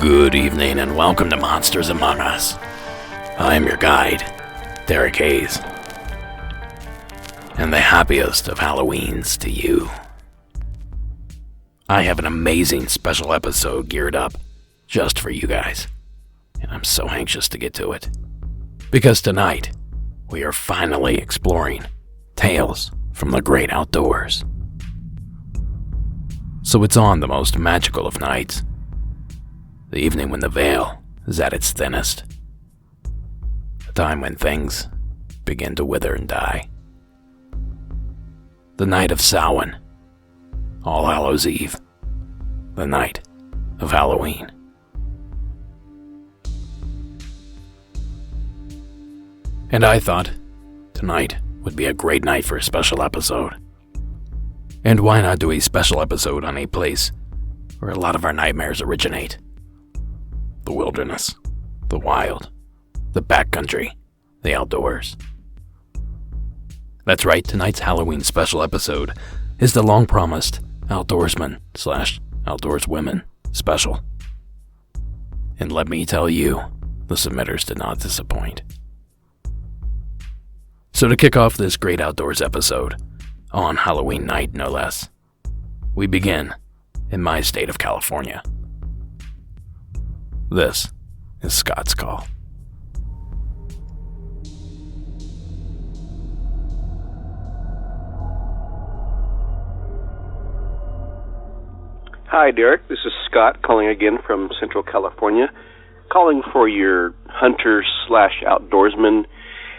Good evening and welcome to Monsters Among Us. I am your guide, Derek Hayes. And the happiest of Halloweens to you. I have an amazing special episode geared up just for you guys. And I'm so anxious to get to it. Because tonight, we are finally exploring tales from the great outdoors. So it's on the most magical of nights. The evening when the veil is at its thinnest. The time when things begin to wither and die. The night of Samhain. All Hallows Eve. The night of Halloween. And I thought tonight would be a great night for a special episode. And why not do a special episode on a place where a lot of our nightmares originate? The wilderness, the wild, the backcountry, the outdoors. That's right, tonight's Halloween special episode is the long-promised Outdoorsman/Outdoorswomen special. And let me tell you, the submitters did not disappoint. So to kick off this great outdoors episode, on Halloween night no less, we begin in my state of California. This is Scott's Call. Hi, Derek. This is Scott calling again from Central California, calling for your hunter/outdoorsman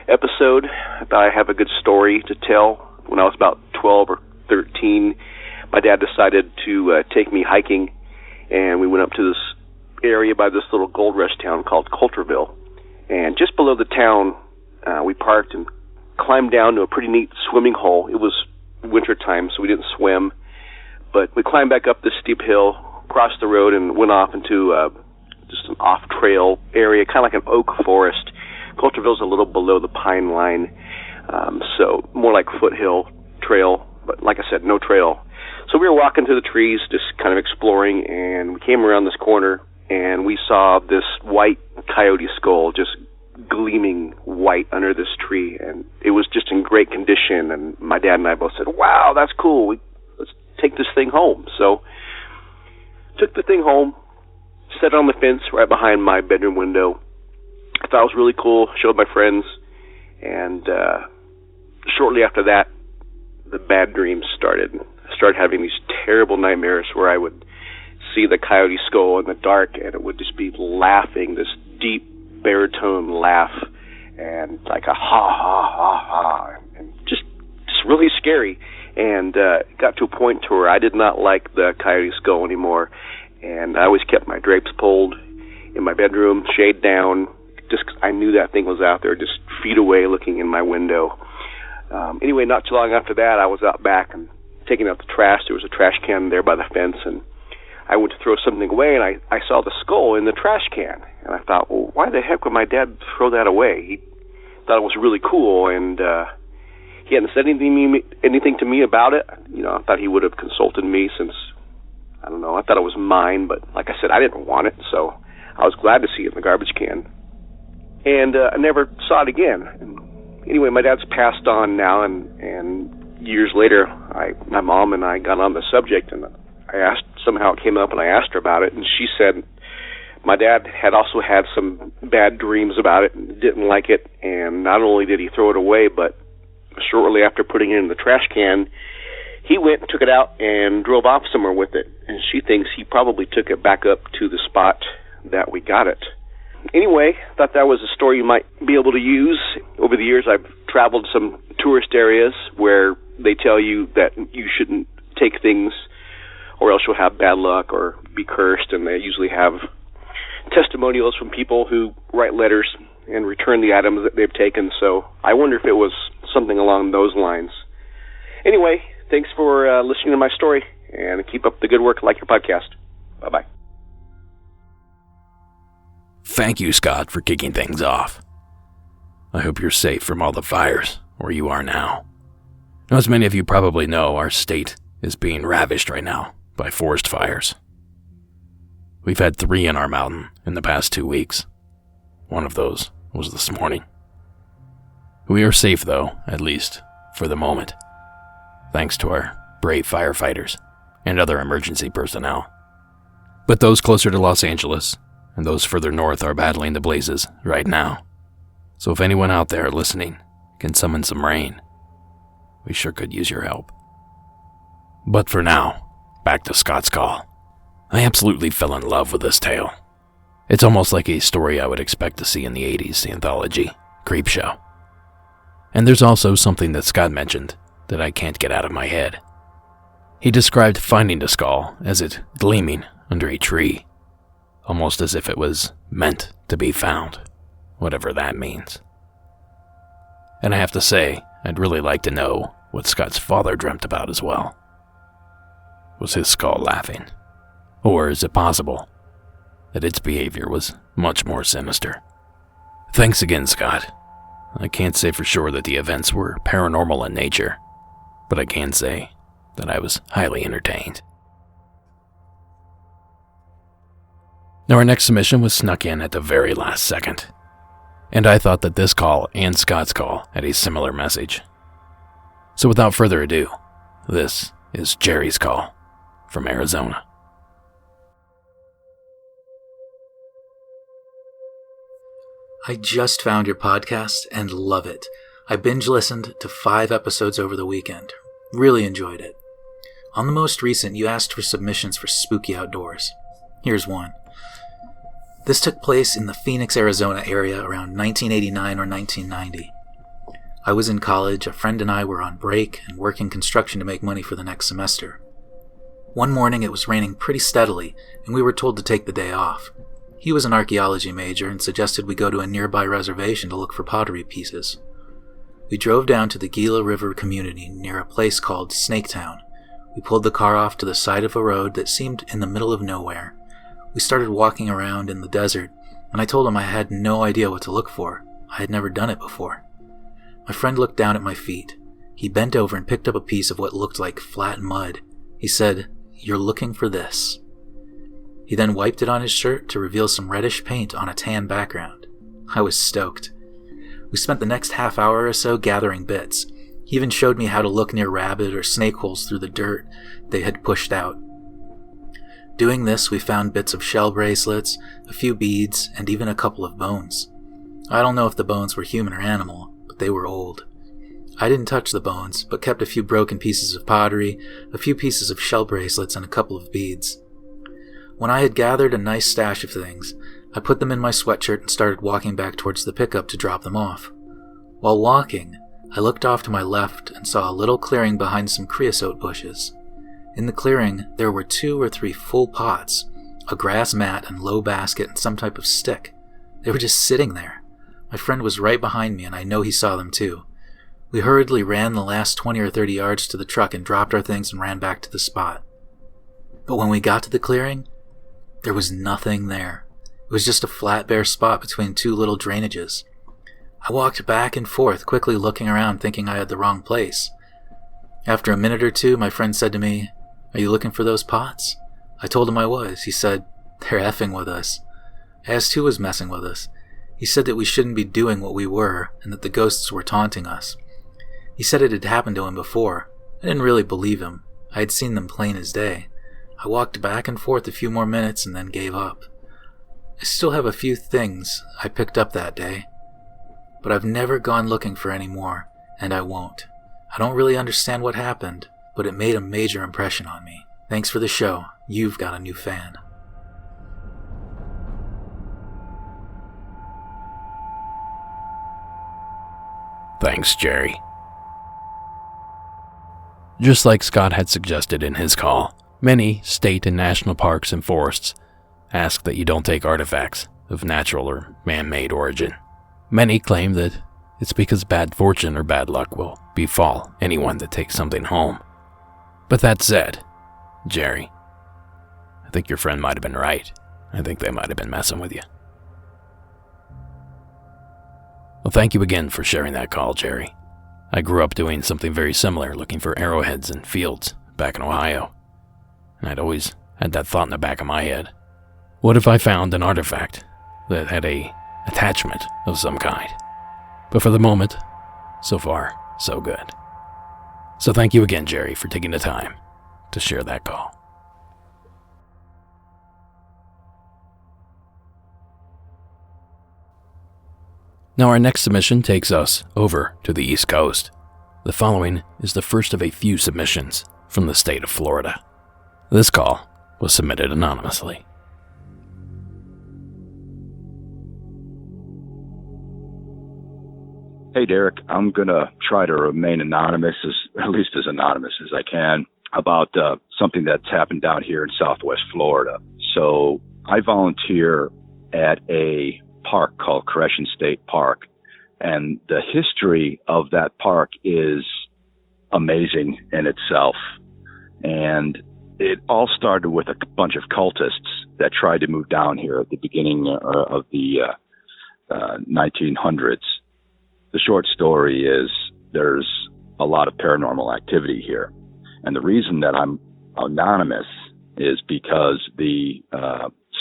episode. I have a good story to tell. When I was about 12 or 13, my dad decided to take me hiking, and we went up to this area by this little gold rush town called Coulterville. And just below the town, we parked and climbed down to a pretty neat swimming hole. It was winter time, so we didn't swim. But we climbed back up this steep hill, crossed the road, and went off into just an off-trail area, kind of like an oak forest. Coulterville's a little below the pine line, so more like foothill trail, but like I said, no trail. So we were walking through the trees, just kind of exploring, and we came around this corner, and we saw this white coyote skull just gleaming white under this tree, and it was just in great condition, and my dad and I both said, wow, that's cool, let's take this thing home. So took the thing home, set it on the fence right behind my bedroom window. I thought it was really cool, showed my friends, and shortly after that, the bad dreams started. I started having these terrible nightmares where I would see the coyote skull in the dark, and it would just be laughing, this deep baritone laugh, and like a ha, ha, ha, ha, and just really scary. And it got to a point to where I did not like the coyote skull anymore, and I always kept my drapes pulled in my bedroom, shade down, just 'cause I knew that thing was out there, just feet away looking in my window. Anyway, not too long after that, I was out back and taking out the trash. There was a trash can there by the fence, and I went to throw something away, and I saw the skull in the trash can. And I thought, well, why the heck would my dad throw that away? He thought it was really cool, and he hadn't said anything to me about it. You know, I thought he would have consulted me since, I don't know, I thought it was mine, but like I said, I didn't want it, so I was glad to see it in the garbage can. And I never saw it again. And anyway, my dad's passed on now, and years later, my mom and I got on the subject, and somehow it came up, and I asked her about it, and she said My dad had also had some bad dreams about it and didn't like it, and not only did he throw it away, but shortly after putting it in the trash can, he went and took it out and drove off somewhere with it, and she thinks he probably took it back up to the spot that we got it. Anyway, thought that was a story you might be able to use. Over the years, I've traveled some tourist areas where they tell you that you shouldn't take things or else you'll have bad luck or be cursed, and they usually have testimonials from people who write letters and return the items that they've taken, so I wonder if it was something along those lines. Anyway, thanks for listening to my story, and keep up the good work like your podcast. Bye-bye. Thank you, Scott, for kicking things off. I hope you're safe from all the fires where you are now. Now, as many of you probably know, our state is being ravished right now by forest fires. We've had 3 in our mountain in the past 2 weeks. One of those was this morning. We are safe, though, at least for the moment, thanks to our brave firefighters and other emergency personnel. But those closer to Los Angeles and those further north are battling the blazes right now. So if anyone out there listening can summon some rain, we sure could use your help. But for now, back to Scott's call. I absolutely fell in love with this tale. It's almost like a story I would expect to see in the 80s anthology, Creepshow. And there's also something that Scott mentioned that I can't get out of my head. He described finding the skull as it gleaming under a tree, almost as if it was meant to be found, whatever that means. And I have to say, I'd really like to know what Scott's father dreamt about as well. Was his skull laughing? Or is it possible that its behavior was much more sinister? Thanks again, Scott. I can't say for sure that the events were paranormal in nature, but I can say that I was highly entertained. Now, our next submission was snuck in at the very last second, and I thought that this call and Scott's call had a similar message. So without further ado, this is Jerry's call from Arizona. I just found your podcast and love it. I binge listened to 5 episodes over the weekend. Really enjoyed it. On the most recent, you asked for submissions for spooky outdoors. Here's one. This took place in the Phoenix, Arizona area around 1989 or 1990. I was in college, a friend and I were on break and working construction to make money for the next semester. One morning it was raining pretty steadily and we were told to take the day off. He was an archaeology major and suggested we go to a nearby reservation to look for pottery pieces. We drove down to the Gila River community near a place called Snaketown. We pulled the car off to the side of a road that seemed in the middle of nowhere. We started walking around in the desert, and I told him I had no idea what to look for. I had never done it before. My friend looked down at my feet. He bent over and picked up a piece of what looked like flat mud. He said, "You're looking for this." He then wiped it on his shirt to reveal some reddish paint on a tan background. I was stoked. We spent the next half hour or so gathering bits. He even showed me how to look near rabbit or snake holes through the dirt they had pushed out. Doing this, we found bits of shell bracelets, a few beads, and even a couple of bones. I don't know if the bones were human or animal, but they were old. I didn't touch the bones, but kept a few broken pieces of pottery, a few pieces of shell bracelets, and a couple of beads. When I had gathered a nice stash of things, I put them in my sweatshirt and started walking back towards the pickup to drop them off. While walking, I looked off to my left and saw a little clearing behind some creosote bushes. In the clearing, there were 2 or 3 full pots, a grass mat and low basket and some type of stick. They were just sitting there. My friend was right behind me and I know he saw them too. We hurriedly ran the last 20 or 30 yards to the truck and dropped our things and ran back to the spot. But when we got to the clearing, there was nothing there. It was just a flat, bare spot between 2 little drainages. I walked back and forth, quickly looking around, thinking I had the wrong place. After a minute or two, my friend said to me, "Are you looking for those pots?" I told him I was. He said, "They're effing with us." I asked who was messing with us. He said that we shouldn't be doing what we were, and that the ghosts were taunting us. He said it had happened to him before. I didn't really believe him. I had seen them plain as day. I walked back and forth a few more minutes and then gave up. I still have a few things I picked up that day, but I've never gone looking for any more, and I won't. I don't really understand what happened, but it made a major impression on me. Thanks for the show. You've got a new fan. Thanks, Jerry. Just like Scott had suggested in his call, many state and national parks and forests ask that you don't take artifacts of natural or man-made origin. Many claim that it's because bad fortune or bad luck will befall anyone that takes something home. But that said, Jerry, I think your friend might have been right. I think they might have been messing with you. Well, thank you again for sharing that call, Jerry. I grew up doing something very similar, looking for arrowheads in fields back in Ohio. And I'd always had that thought in the back of my head. What if I found an artifact that had a attachment of some kind? But for the moment, so far, so good. So thank you again, Jerry, for taking the time to share that call. Now our next submission takes us over to the East Coast. The following is the first of a few submissions from the state of Florida. This call was submitted anonymously. Hey, Derek, I'm going to try to remain anonymous, at least as anonymous as I can, about something that's happened down here in Southwest Florida. So I volunteer at a park called Crescent State Park, and the history of that park is amazing in itself. And it all started with a bunch of cultists that tried to move down here at the beginning of the 1900s. The short story is there's a lot of paranormal activity here. And the reason that I'm anonymous is because the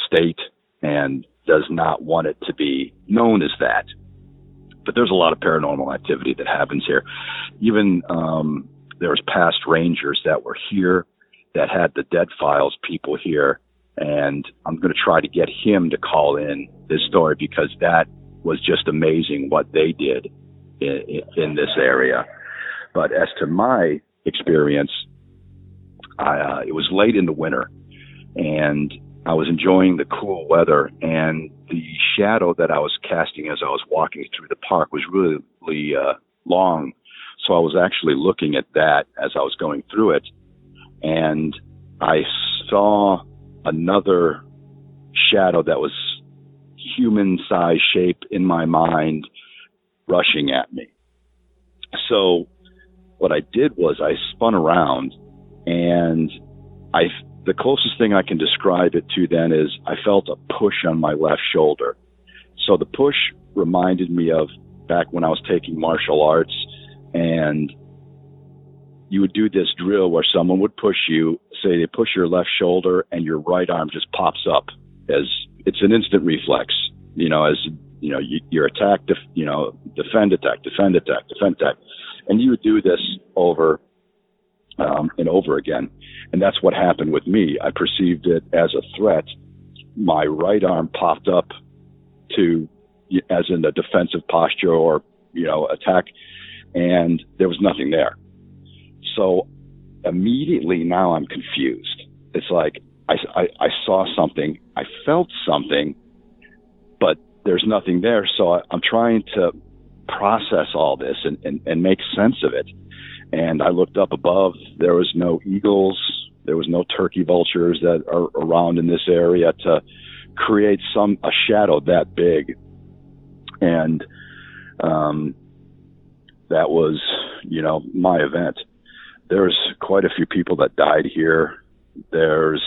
state and does not want it to be known as that. But there's a lot of paranormal activity that happens here. Even there's past rangers that were here that had the dead files people here. And I'm going to try to get him to call in this story because that was just amazing what they did in this area. But as to my experience, it was late in the winter, and I was enjoying the cool weather, and the shadow that I was casting as I was walking through the park was really long. So I was actually looking at that as I was going through it, and I saw another shadow that was human-sized shape in my mind rushing at me. So what I did was I spun around, and the closest thing I can describe it to then is I felt a push on my left shoulder. So the push reminded me of back when I was taking martial arts, and you would do this drill where someone would push you, say they push your left shoulder and your right arm just pops up as it's an instant reflex, as your attack, defend, attack, defend, attack, defend, attack. And you would do this over and over again. And that's what happened with me. I perceived it as a threat. My right arm popped up as in a defensive posture or, attack, and there was nothing there. So immediately now I'm confused. It's like I saw something, I felt something, but there's nothing there. So I'm trying to process all this and make sense of it. And I looked up above. There was no eagles. There was no turkey vultures that are around in this area to create a shadow that big. And that was, my event. There's quite a few people that died here. There's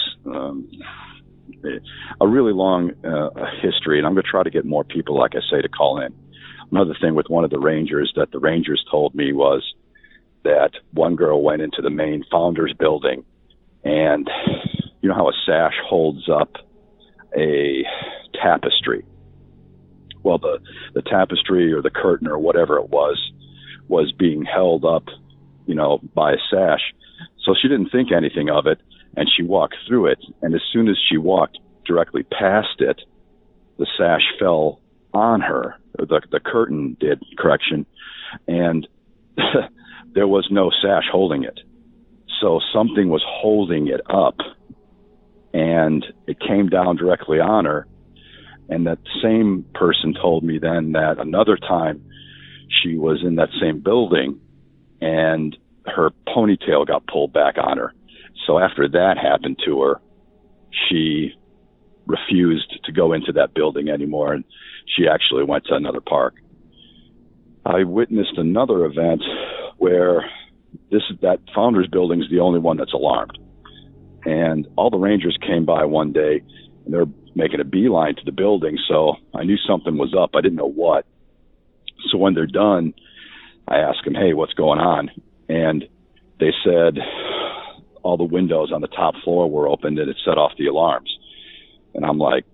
a really long history, and I'm going to try to get more people, like I say, to call in. Another thing with one of the rangers that the rangers told me was that one girl went into the main founders building, and you know how a sash holds up a tapestry? Well, the tapestry or the curtain or whatever it was being held up, by a sash. So she didn't think anything of it, and she walked through it, and as soon as she walked directly past it, the sash fell on her. The curtain did, correction, and there was no sash holding it. So something was holding it up, and it came down directly on her. And that same person told me then that another time she was in that same building and her ponytail got pulled back on her. So after that happened to her, she refused to go into that building anymore, and she actually went to another park. I witnessed another event where that Founders Building is the only one that's alarmed. And all the Rangers came by one day, and they're making a beeline to the building, so I knew something was up. I didn't know what. So when they're done, I asked them, hey, what's going on? And they said all the windows on the top floor were open and it set off the alarms. And I'm like,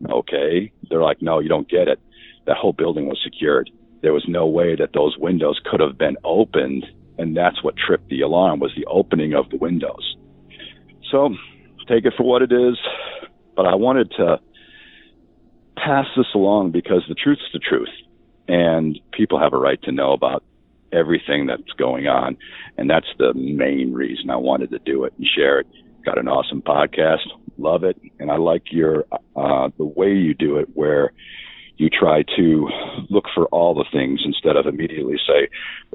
okay. They're like, no, you don't get it. That whole building was secured. There was no way that those windows could have been opened, and that's what tripped the alarm, was the opening of the windows. So take it for what it is, but I wanted to pass this along because the truth's the truth, and people have a right to know about everything that's going on, and that's the main reason I wanted to do it and share it. Got an awesome podcast, love it, and I like your the way you do it, where you try to look for all the things instead of immediately say,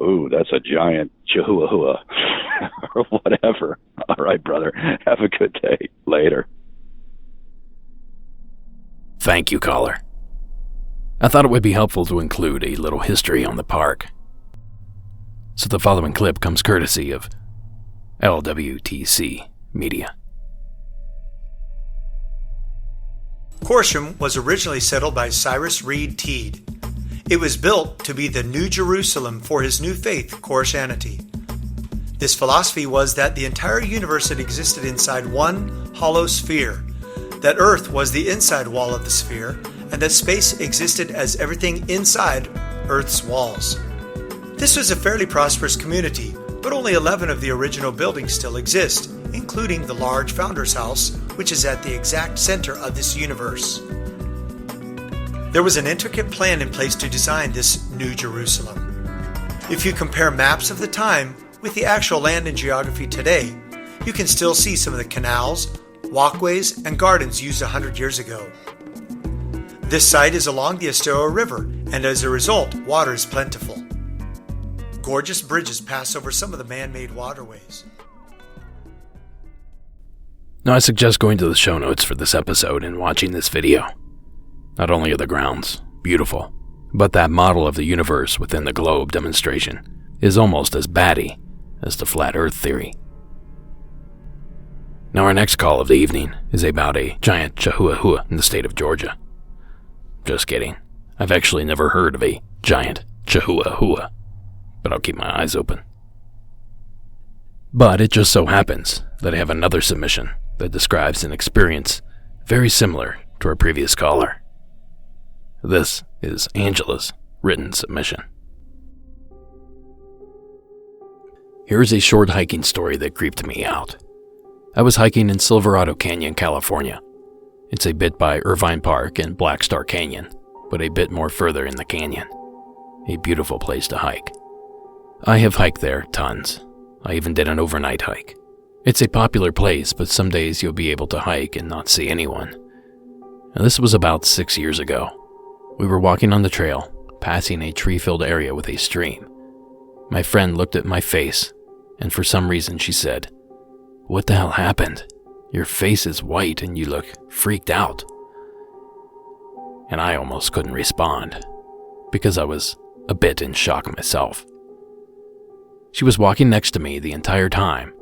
ooh, that's a giant chihuahua or whatever. All right, brother, have a good day. Later. Thank you, caller. I thought it would be helpful to include a little history on the park. So the following clip comes courtesy of LWTC Media. Corsham was originally settled by Cyrus Reed Teed. It was built to be the New Jerusalem for his new faith, Koreshanity. This philosophy was that the entire universe had existed inside one hollow sphere, that Earth was the inside wall of the sphere, and that space existed as everything inside Earth's walls. This was a fairly prosperous community, but only 11 of the original buildings still exist, including the large Founders House, which is at the exact center of this universe. There was an intricate plan in place to design this New Jerusalem. If you compare maps of the time with the actual land and geography today, you can still see some of the canals, walkways, and gardens used 100 years ago. This site is along the Estero River, and as a result, water is plentiful. Gorgeous bridges pass over some of the man-made waterways. Now, I suggest going to the show notes for this episode and watching this video. Not only are the grounds beautiful, but that model of the universe within the globe demonstration is almost as batty as the flat earth theory. Now, our next call of the evening is about a giant chihuahua in the state of Georgia. Just kidding. I've actually never heard of a giant chihuahua, but I'll keep my eyes open. But it just so happens that I have another submission that describes an experience very similar to our previous caller. This is Angela's written submission. Here's a short hiking story that creeped me out. I was hiking in Silverado Canyon, California. It's a bit by Irvine Park and Black Star Canyon, but a bit more further in the canyon. A beautiful place to hike. I have hiked there tons. I even did an overnight hike. It's a popular place, but some days you'll be able to hike and not see anyone. Now, this was about 6 years ago. We were walking on the trail, passing a tree-filled area with a stream. My friend looked at my face, and for some reason she said, "What the hell happened? Your face is white and you look freaked out." And I almost couldn't respond, because I was a bit in shock myself. She was walking next to me the entire time,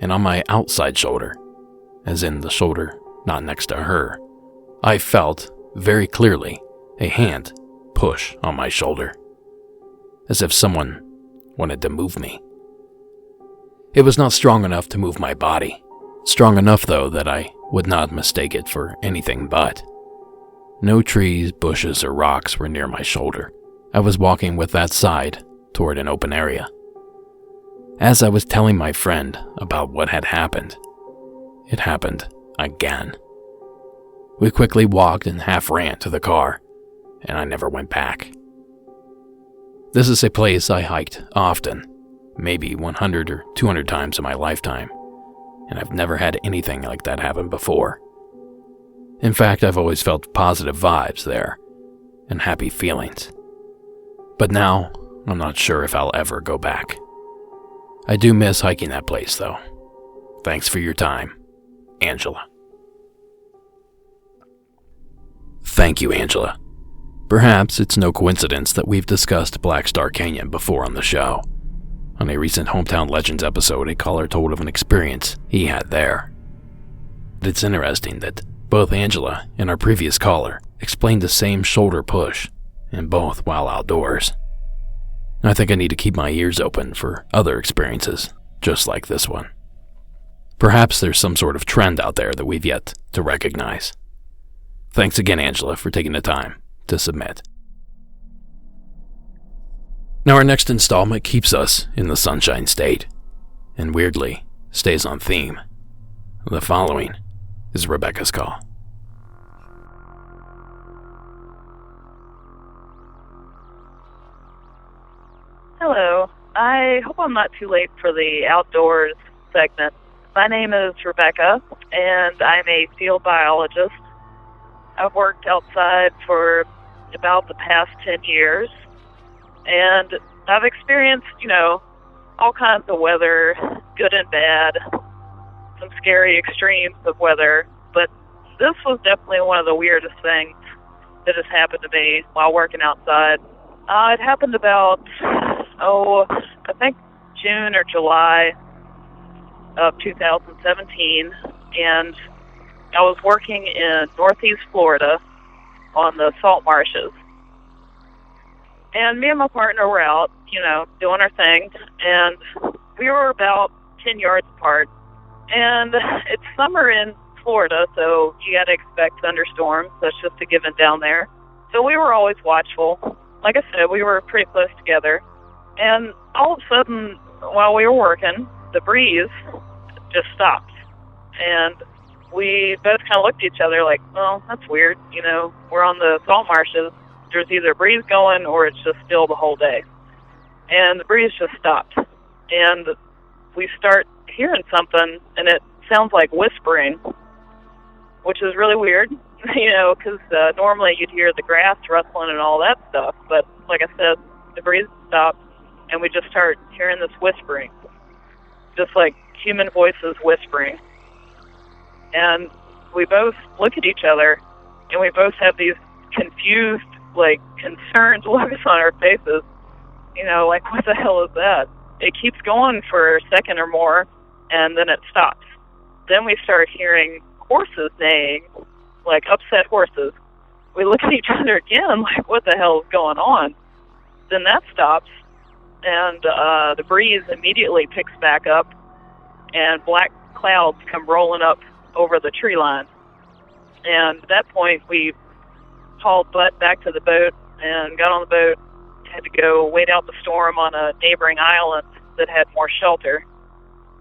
and on my outside shoulder, as in the shoulder not next to her, I felt very clearly a hand push on my shoulder, as if someone wanted to move me. It was not strong enough to move my body, strong enough though that I would not mistake it for anything but. No trees, bushes, or rocks were near my shoulder. I was walking with that side toward an open area. As I was telling my friend about what had happened, it happened again. We quickly walked and half ran to the car, and I never went back. This is a place I hiked often, maybe 100 or 200 times in my lifetime, and I've never had anything like that happen before. In fact, I've always felt positive vibes there, and happy feelings. But now, I'm not sure if I'll ever go back. I do miss hiking that place, though. Thanks for your time, Angela. Thank you, Angela. Perhaps it's no coincidence that we've discussed Black Star Canyon before on the show. On a recent Hometown Legends episode, a caller told of an experience he had there. It's interesting that both Angela and our previous caller explained the same shoulder push, and both while outdoors. I think I need to keep my ears open for other experiences, just like this one. Perhaps there's some sort of trend out there that we've yet to recognize. Thanks again, Angela, for taking the time to submit. Now, our next installment keeps us in the Sunshine State, and weirdly, stays on theme. The following is Rebecca's call. Hello. I hope I'm not too late for the outdoors segment. My name is Rebecca, and I'm a field biologist. I've worked outside for about the past 10 years, and I've experienced, all kinds of weather, good and bad, some scary extremes of weather, but this was definitely one of the weirdest things that has happened to me while working outside. It happened about, I think June or July of 2017, and I was working in northeast Florida on the salt marshes. And me and my partner were out, doing our thing, and we were about 10 yards apart. And it's summer in Florida, so you got to expect thunderstorms. That's just a given down there. So we were always watchful. Like I said, we were pretty close together. And all of a sudden, while we were working, the breeze just stopped. And we both kind of looked at each other like, well, that's weird. We're on the salt marshes. There's either a breeze going or it's just still the whole day. And the breeze just stopped. And we start hearing something, and it sounds like whispering, which is really weird, because normally you'd hear the grass rustling and all that stuff. But like I said, the breeze stopped, and we just start hearing this whispering, just like human voices whispering. And we both look at each other, and we both have these confused, concerned looks on our faces. Like, what the hell is that? It keeps going for a second or more, and then it stops. Then we start hearing horses neighing, like upset horses. We look at each other again, like, what the hell is going on? Then that stops, and the breeze immediately picks back up, and black clouds come rolling up over the tree line. And at that point, we hauled butt back to the boat and got on the boat, had to go wait out the storm on a neighboring island that had more shelter.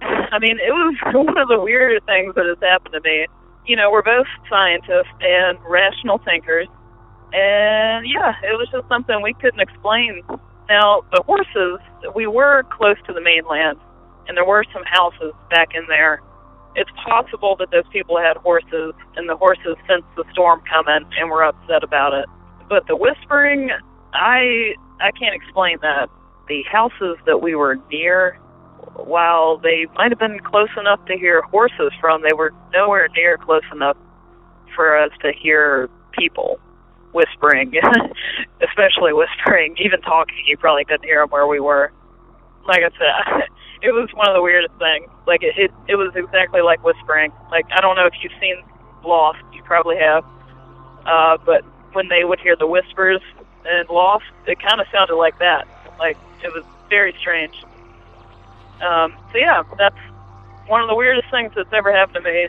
I mean, it was one of the weirder things that has happened to me. We're both scientists and rational thinkers, and it was just something we couldn't explain. Now, the horses, we were close to the mainland, and there were some houses back in there. It's possible that those people had horses, and the horses sensed the storm coming and were upset about it. But the whispering, I can't explain that. The houses that we were near, while they might have been close enough to hear horses from, they were nowhere near close enough for us to hear people whispering, especially whispering. Even talking, you probably couldn't hear them where we were. Like I said, it was one of the weirdest things. Like, it was exactly like whispering. Like, I don't know if you've seen Lost. You probably have. But when they would hear the whispers in Lost, it kind of sounded like that. Like, it was very strange. That's one of the weirdest things that's ever happened to me.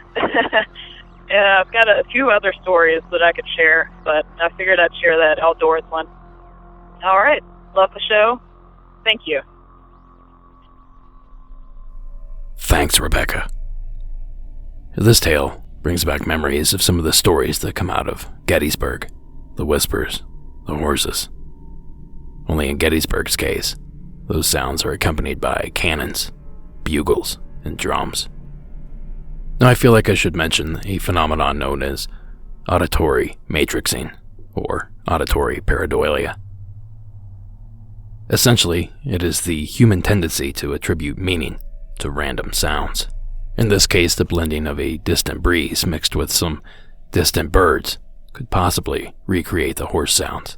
And I've got a few other stories that I could share, but I figured I'd share that outdoors one. All right. Love the show. Thank you. Thanks, Rebecca. This tale brings back memories of some of the stories that come out of Gettysburg, the whispers, the horses. Only in Gettysburg's case, those sounds are accompanied by cannons, bugles, and drums. Now I feel like I should mention a phenomenon known as auditory matrixing, or auditory pareidolia. Essentially, it is the human tendency to attribute meaning to random sounds. In this case, the blending of a distant breeze mixed with some distant birds could possibly recreate the horse sounds,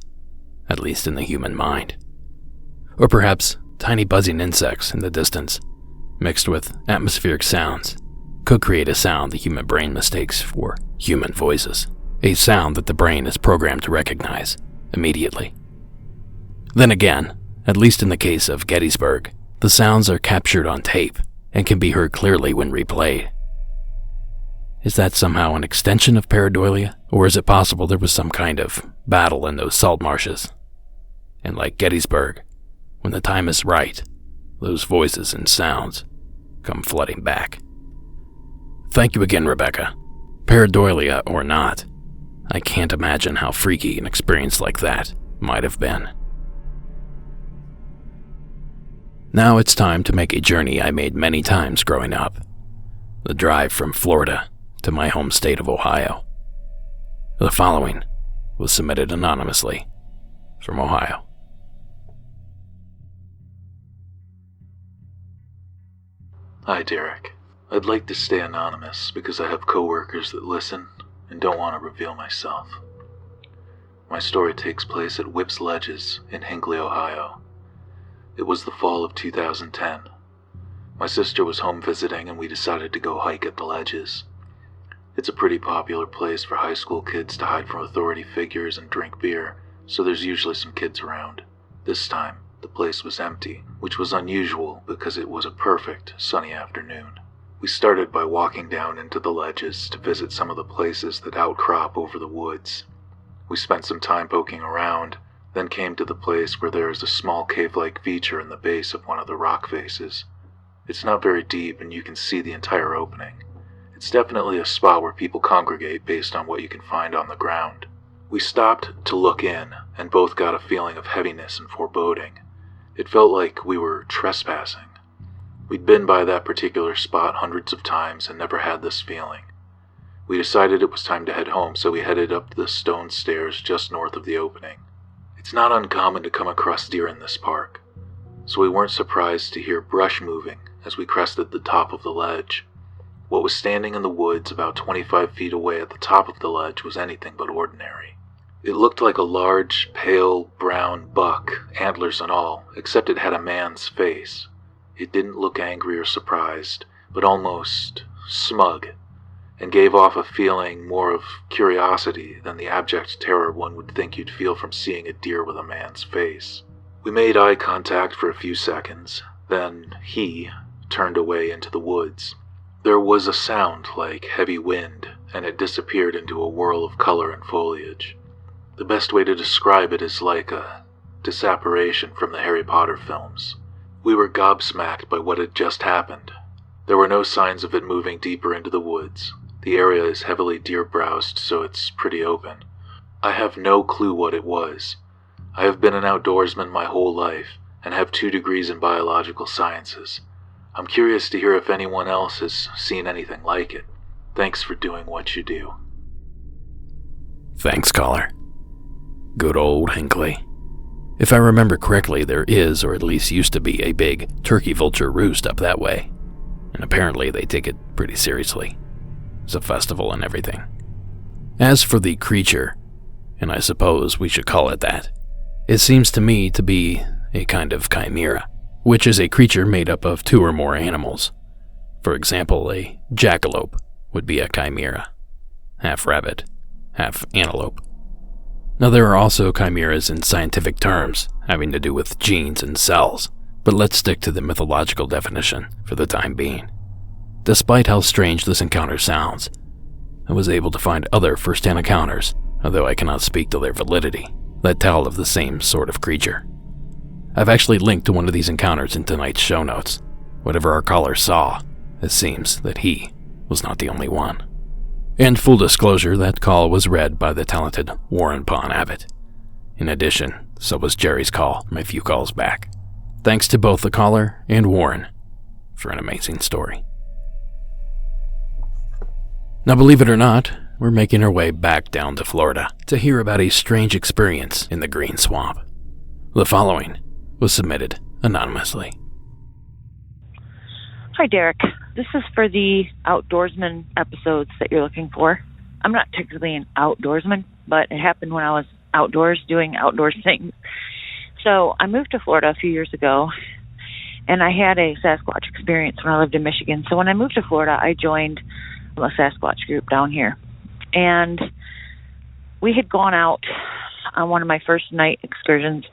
at least in the human mind. Or perhaps tiny buzzing insects in the distance, mixed with atmospheric sounds, could create a sound the human brain mistakes for human voices, a sound that the brain is programmed to recognize immediately. Then again, at least in the case of Gettysburg, the sounds are captured on tape and can be heard clearly when replayed. Is that somehow an extension of pareidolia, or is it possible there was some kind of battle in those salt marshes? And like Gettysburg, when the time is right, those voices and sounds come flooding back. Thank you again, Rebecca. Pareidolia or not, I can't imagine how freaky an experience like that might have been. Now it's time to make a journey I made many times growing up. The drive from Florida to my home state of Ohio. The following was submitted anonymously from Ohio. Hi, Derek. I'd like to stay anonymous because I have coworkers that listen and don't want to reveal myself. My story takes place at Whip's Ledges in Hinckley, Ohio. It was the fall of 2010. My sister was home visiting and we decided to go hike at the Ledges. It's a pretty popular place for high school kids to hide from authority figures and drink beer, so there's usually some kids around. This time, the place was empty, which was unusual because it was a perfect sunny afternoon. We started by walking down into the ledges to visit some of the places that outcrop over the woods. We spent some time poking around, then came to the place where there is a small cave-like feature in the base of one of the rock faces. It's not very deep and you can see the entire opening. It's definitely a spot where people congregate based on what you can find on the ground. We stopped to look in and both got a feeling of heaviness and foreboding. It felt like we were trespassing. We'd been by that particular spot hundreds of times and never had this feeling. We decided it was time to head home, so we headed up the stone stairs just north of the opening. It's not uncommon to come across deer in this park, so we weren't surprised to hear brush moving as we crested the top of the ledge. What was standing in the woods about 25 feet away at the top of the ledge was anything but ordinary. It looked like a large, pale, brown buck, antlers and all, except it had a man's face. It didn't look angry or surprised, but almost smug, and gave off a feeling more of curiosity than the abject terror one would think you'd feel from seeing a deer with a man's face. We made eye contact for a few seconds, then he turned away into the woods. There was a sound like heavy wind, and it disappeared into a whirl of color and foliage. The best way to describe it is like a disapparition from the Harry Potter films. We were gobsmacked by what had just happened. There were no signs of it moving deeper into the woods. The area is heavily deer-browsed, so it's pretty open. I have no clue what it was. I have been an outdoorsman my whole life, and have 2 degrees in biological sciences. I'm curious to hear if anyone else has seen anything like it. Thanks for doing what you do. Thanks, caller. Good old Hinckley. If I remember correctly, there is, or at least used to be, a big turkey vulture roost up that way, and apparently they take it pretty seriously. It's a festival and everything. As for the creature, and I suppose we should call it that, it seems to me to be a kind of chimera, which is a creature made up of 2 or more animals. For example, a jackalope would be a chimera, half rabbit, half antelope. Now there are also chimeras in scientific terms, having to do with genes and cells, but let's stick to the mythological definition for the time being. Despite how strange this encounter sounds, I was able to find other first-hand encounters, although I cannot speak to their validity, that tell of the same sort of creature. I've actually linked to one of these encounters in tonight's show notes. Whatever our caller saw, it seems that he was not the only one. And full disclosure, that call was read by the talented Warren Pond Abbott. In addition, so was Jerry's call from a few calls back. Thanks to both the caller and Warren for an amazing story. Now, believe it or not, we're making our way back down to Florida to hear about a strange experience in the Green Swamp. The following was submitted anonymously. Hi, Derek. This is for the outdoorsman episodes that you're looking for. I'm not technically an outdoorsman, but it happened when I was outdoors doing outdoors things. So I moved to Florida a few years ago, and I had a Sasquatch experience when I lived in Michigan. So when I moved to Florida, I joined a Sasquatch group down here. And we had gone out on one of my first night excursions.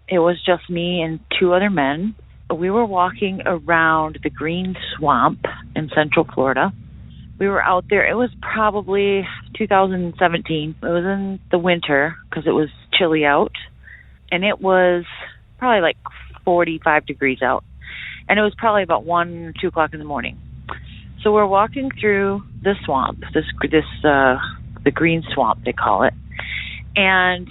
It was just me and two other men. We were walking around the Green Swamp in Central Florida. We were out there. It was probably 2017. It was in the winter because it was chilly out. And it was probably like 45 degrees out. And it was probably about 1 or 2 o'clock in the morning. So we're walking through the swamp, the Green Swamp, they call it. And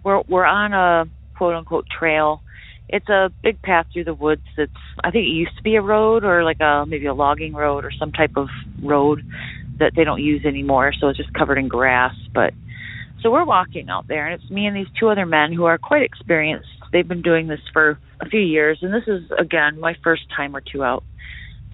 we're on a quote-unquote trail. It's a big path through the woods that's, I think it used to be a road or like maybe a logging road or some type of road that they don't use anymore, so it's just covered in grass. But so we're walking out there, and it's me and these two other men who are quite experienced. They've been doing this for a few years, and this is, again, my first time or two out.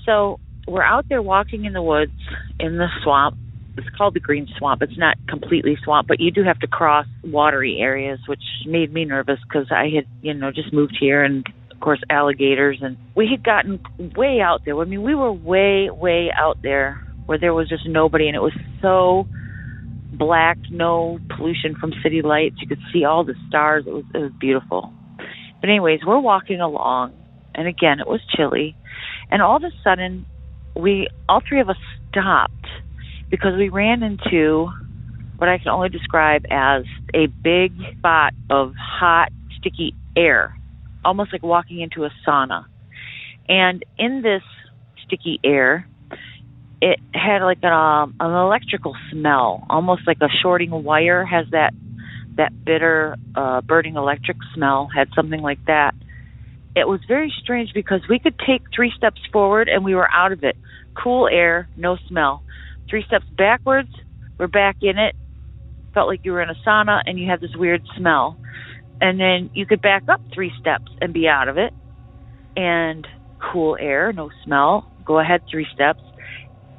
So we're out there walking in the woods in the swamp. It's called the Green Swamp. It's not completely swamp, but you do have to cross watery areas, which made me nervous because I had, just moved here, and of course alligators, and we had gotten way out there. I mean, we were way, way out there where there was just nobody, and it was so black, no pollution from city lights. You could see all the stars. It was beautiful. But anyways, we're walking along, and again, it was chilly, and all of a sudden, all three of us stopped because we ran into what I can only describe as a big spot of hot, sticky air, almost like walking into a sauna. And in this sticky air, it had like an electrical smell, almost like a shorting wire has that bitter, burning electric smell, had something like that. It was very strange because we could take 3 steps forward and we were out of it. Cool air, no smell. 3 steps backwards, we're back in it. Felt like you were in a sauna and you had this weird smell. And then you could back up 3 steps and be out of it. And cool air, no smell. Go ahead 3 steps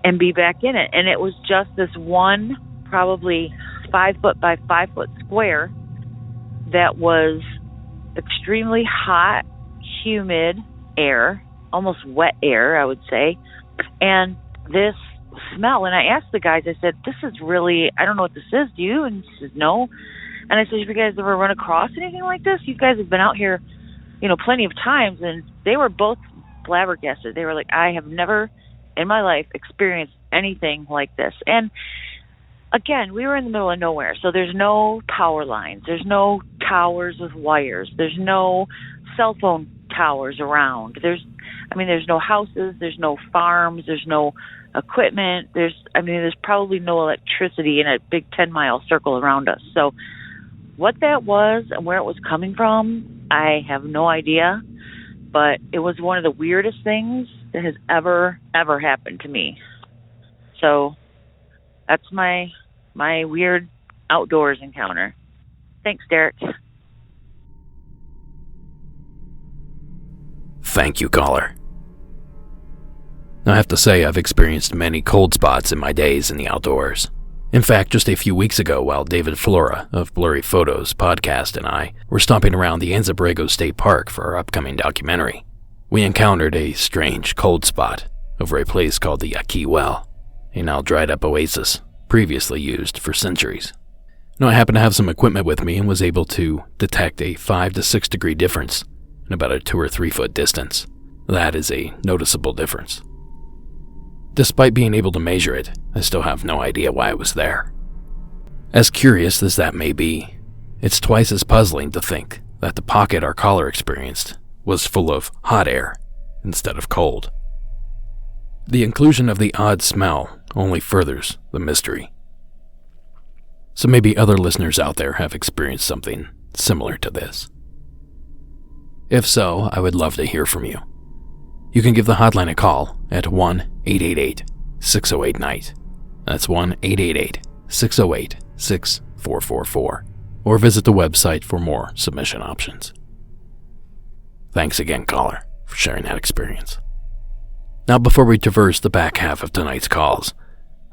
and be back in it. And it was just this one, probably 5 foot by 5 foot square that was extremely hot, humid air, almost wet air, I would say. And this smell, and I asked the guys, I said, this is really, I don't know what this is, do you? And he says, no. And I said, have you guys ever run across anything like this? You guys have been out here, plenty of times. And they were both flabbergasted. They were like, I have never in my life experienced anything like this. And again, we were in the middle of nowhere, so there's no power lines. There's no towers with wires. There's no cell phone towers around. There's no houses. There's no farms. There's no equipment. There's probably no electricity in a big 10-mile circle around us. So what that was and where it was coming from, I have no idea. But it was one of the weirdest things that has ever happened to me. So that's my weird outdoors encounter. Thanks, Derek. Thank you, caller. I have to say I've experienced many cold spots in my days in the outdoors. In fact, just a few weeks ago, while David Flora of Blurry Photos podcast and I were stomping around the Anza-Borrego State Park for our upcoming documentary, we encountered a strange cold spot over a place called the Yaqui Well, a now dried-up oasis previously used for centuries. Now, I happened to have some equipment with me and was able to detect a 5 to 6 degree difference in about a 2 or 3 foot distance. That is a noticeable difference. Despite being able to measure it, I still have no idea why it was there. As curious as that may be, it's twice as puzzling to think that the pocket our caller experienced was full of hot air instead of cold. The inclusion of the odd smell only furthers the mystery. So maybe other listeners out there have experienced something similar to this. If so, I would love to hear from you. You can give the hotline a call at 1-888-608-NIGHT. That's 1-888-608-6444. Or visit the website for more submission options. Thanks again, caller, for sharing that experience. Now, before we traverse the back half of tonight's calls,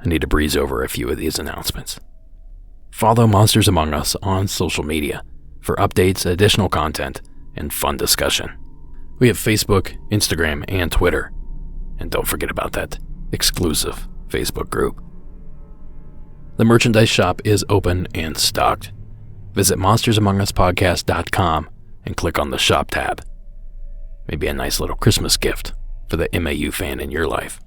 I need to breeze over a few of these announcements. Follow Monsters Among Us on social media for updates, additional content, and fun discussion. We have Facebook, Instagram, and Twitter. And don't forget about that exclusive Facebook group. The merchandise shop is open and stocked. Visit monstersamonguspodcast.com and click on the shop tab. Maybe a nice little Christmas gift for the MAU fan in your life.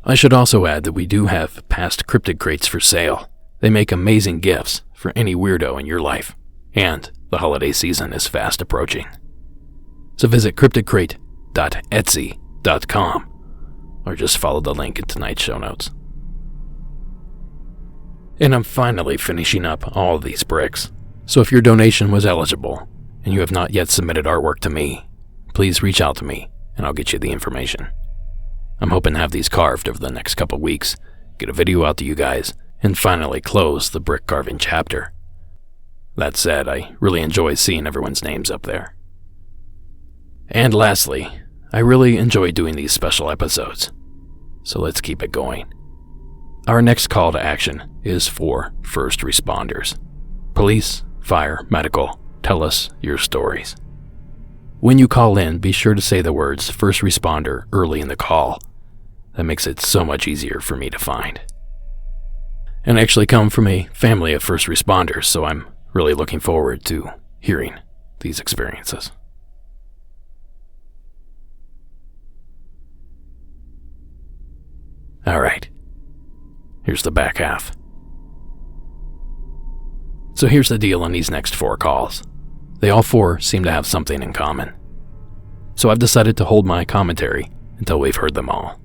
I should also add that we do have past cryptid crates for sale. They make amazing gifts for any weirdo in your life, and the holiday season is fast approaching. So visit cryptidcrate.etsy.com or just follow the link in tonight's show notes. And I'm finally finishing up all of these bricks, so if your donation was eligible and you have not yet submitted artwork to me, please reach out to me and I'll get you the information. I'm hoping to have these carved over the next couple weeks, get a video out to you guys, and finally close the brick carving chapter. That said, I really enjoy seeing everyone's names up there. And lastly, I really enjoy doing these special episodes, so let's keep it going. Our next call to action is for first responders. Police, fire, medical, tell us your stories. When you call in, be sure to say the words first responder early in the call. That makes it so much easier for me to find. And I actually come from a family of first responders, so I'm really looking forward to hearing these experiences. All right, here's the back half. So here's the deal on these next 4 calls. They all 4 seem to have something in common. So I've decided to hold my commentary until we've heard them all.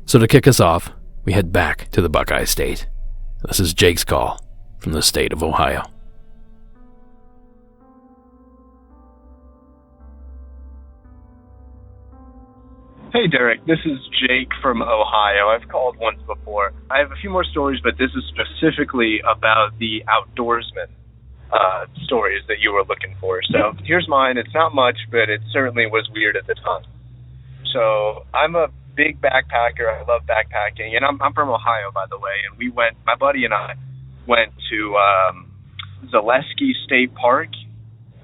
So to kick us off, we head back to the Buckeye State. This is Jake's call from the state of Ohio. Hey Derek, this is Jake from Ohio. I've called once before. I have a few more stories, but this is specifically about the outdoorsman stories that you were looking for. So here's mine. It's not much, but it certainly was weird at the time. So I'm a big backpacker. I love backpacking, and I'm from Ohio, by the way. And my buddy and I went to Zaleski State Park,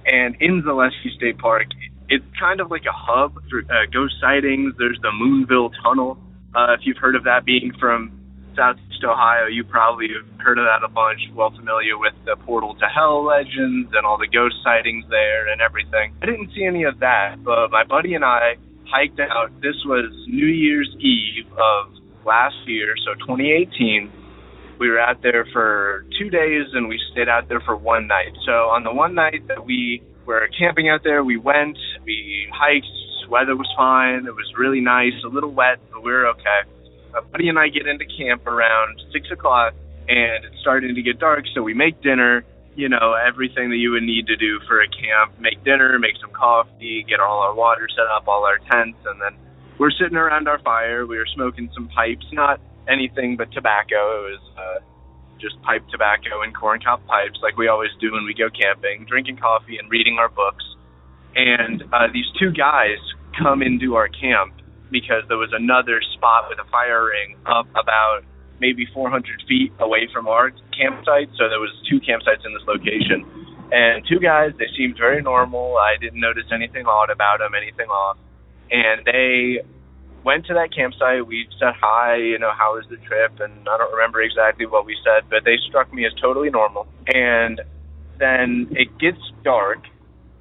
and in Zaleski State Park, it's kind of like a hub for ghost sightings. There's the Moonville Tunnel. If you've heard of that, being from Southeast Ohio, you probably have heard of that a bunch, well familiar with the Portal to Hell legends and all the ghost sightings there and everything. I didn't see any of that, but my buddy and I hiked out. This was New Year's Eve of last year, so 2018. We were out there for 2 days, and we stayed out there for one night. So on the one night that we were camping out there, we hiked, weather was fine, it was really nice, a little wet, but we were okay. My buddy and I get into camp around 6 o'clock, and it's starting to get dark, so we make dinner, everything that you would need to do for a camp. Make dinner, make some coffee, get all our water set up, all our tents, and then we're sitting around our fire. We were smoking some pipes, not anything but tobacco. It was just pipe tobacco and corncob pipes like we always do when we go camping, drinking coffee and reading our books. And these 2 guys come into our camp because there was another spot with a fire ring up about maybe 400 feet away from our campsite. So there was 2 campsites in this location. And 2 guys, they seemed very normal. I didn't notice anything odd about them, anything off. And they went to that campsite. We said hi, how was the trip? And I don't remember exactly what we said, but they struck me as totally normal. And then it gets dark.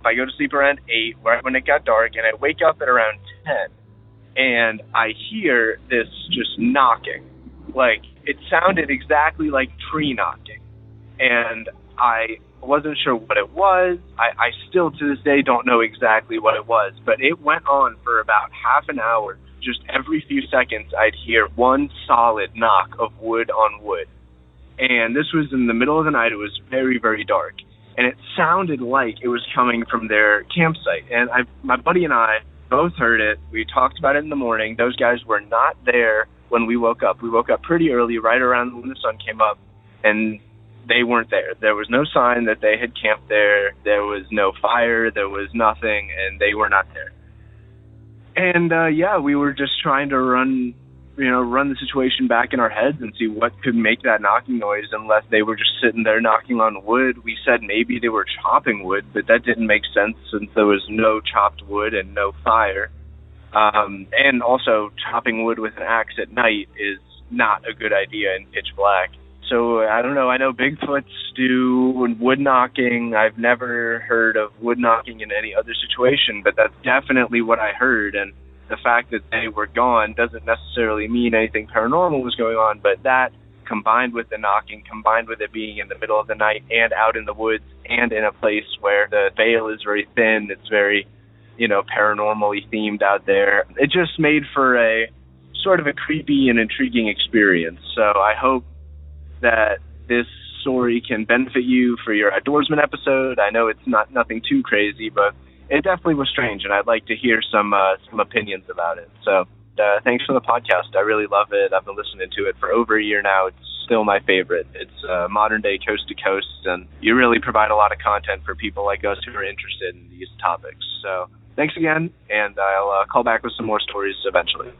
I go to sleep around 8, right when it got dark, and I wake up at around 10. And I hear this just knocking. Like, it sounded exactly like tree knocking. And I wasn't sure what it was. I still, to this day, don't know exactly what it was. But it went on for about half an hour. just every few seconds I'd hear one solid knock of wood on wood. And this was in the middle of the night. It was very, very dark. And it sounded like it was coming from their campsite. And my buddy and I both heard it. We talked about it in the morning. Those guys were not there when we woke up. We woke up pretty early, right around when the sun came up, and they weren't there. There was no sign that they had camped there. There was no fire. There was nothing, and they were not there. And, we were just trying to run the situation back in our heads and see what could make that knocking noise, unless they were just sitting there knocking on wood. We said maybe they were chopping wood, but that didn't make sense since there was no chopped wood and no fire. And also, chopping wood with an axe at night is not a good idea in pitch black. So, I don't know. I know Bigfoots do wood knocking. I've never heard of wood knocking in any other situation, but that's definitely what I heard. And the fact that they were gone doesn't necessarily mean anything paranormal was going on, but that, combined with the knocking, combined with it being in the middle of the night and out in the woods and in a place where the veil is very thin, it's very, paranormally themed out there, it just made for a sort of a creepy and intriguing experience. So I hope that this story can benefit you for your outdoorsman episode. I know it's nothing too crazy, but it definitely was strange, and I'd like to hear some opinions about it. So thanks for the podcast. I really love it. I've been listening to it for over a year now. It's still my favorite. It's modern-day coast-to-coast, and you really provide a lot of content for people like us who are interested in these topics. So thanks again, and I'll call back with some more stories eventually.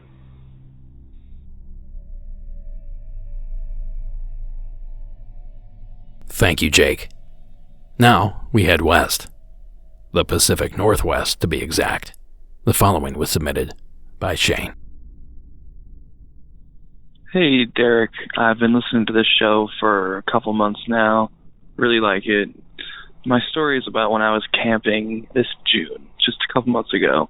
Thank you, Jake. Now we head west. The Pacific Northwest, to be exact. The following was submitted by Shane. Hey, Derek. I've been listening to this show for a couple months now. Really like it. My story is about when I was camping this June, just a couple months ago.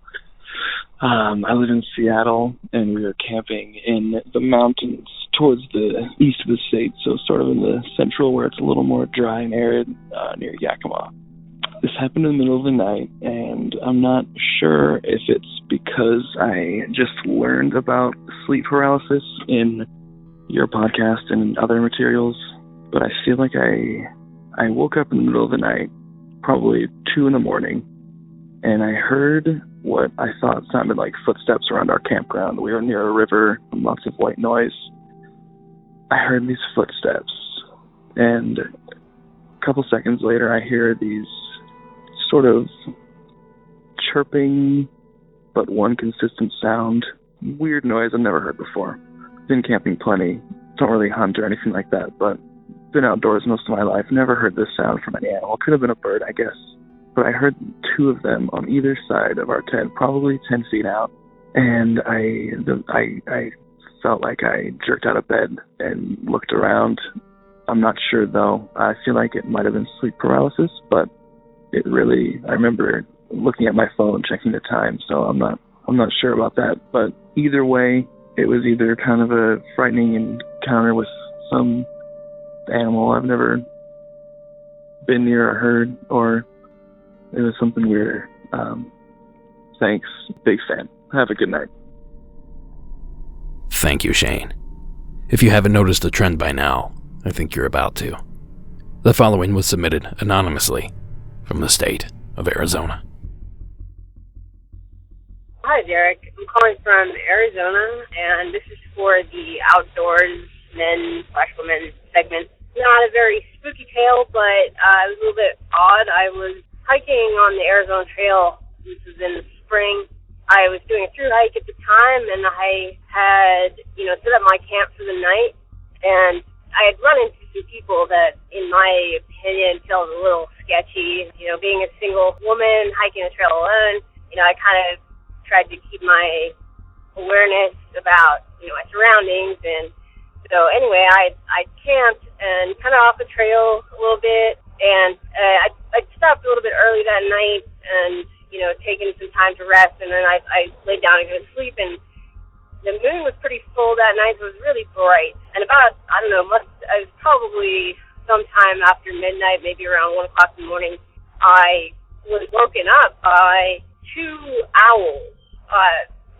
I live in Seattle, and we were camping in the mountains towards the east of the state, so sort of in the central where it's a little more dry and arid, near Yakima. This happened in the middle of the night, and I'm not sure if it's because I just learned about sleep paralysis in your podcast and other materials, but I feel like I woke up in the middle of the night, probably 2 in the morning, and I heard what I thought sounded like footsteps around our campground. We were near a river, lots of white noise. I heard these footsteps, and a couple seconds later, I hear these sort of chirping, but one consistent sound. Weird noise I've never heard before. Been camping plenty. Don't really hunt or anything like that, but been outdoors most of my life. Never heard this sound from any animal. Could have been a bird, I guess. But I heard 2 of them on either side of our tent, probably 10 feet out. And I felt like I jerked out of bed and looked around. I'm not sure, though. I feel like it might have been sleep paralysis, but I remember looking at my phone, checking the time, so I'm not sure about that. But either way, it was either kind of a frightening encounter with some animal I've never been near or heard, or it was something weirder. Thanks. Big fan. Have a good night. Thank you, Shane. If you haven't noticed a trend by now, I think you're about to. The following was submitted anonymously from the state of Arizona. Hi, Derek. I'm calling from Arizona, and this is for the Outdoors Men/Women segment. Not a very spooky tale, but it was a little bit odd. I was hiking on the Arizona Trail. This was in the spring. I was doing a through hike at the time, and I had, set up my camp for the night, and I had run into some people that, in my opinion, felt a little sketchy. Being a single woman hiking a trail alone, I kind of tried to keep my awareness about, my surroundings. And so anyway, I camped and kind of off the trail a little bit, and I stopped a little bit early that night and, taking some time to rest, and then I laid down and go to sleep, and the moon was pretty full that night, so it was really bright. And about, it was probably sometime after midnight, maybe around 1 o'clock in the morning, I was woken up by 2 owls.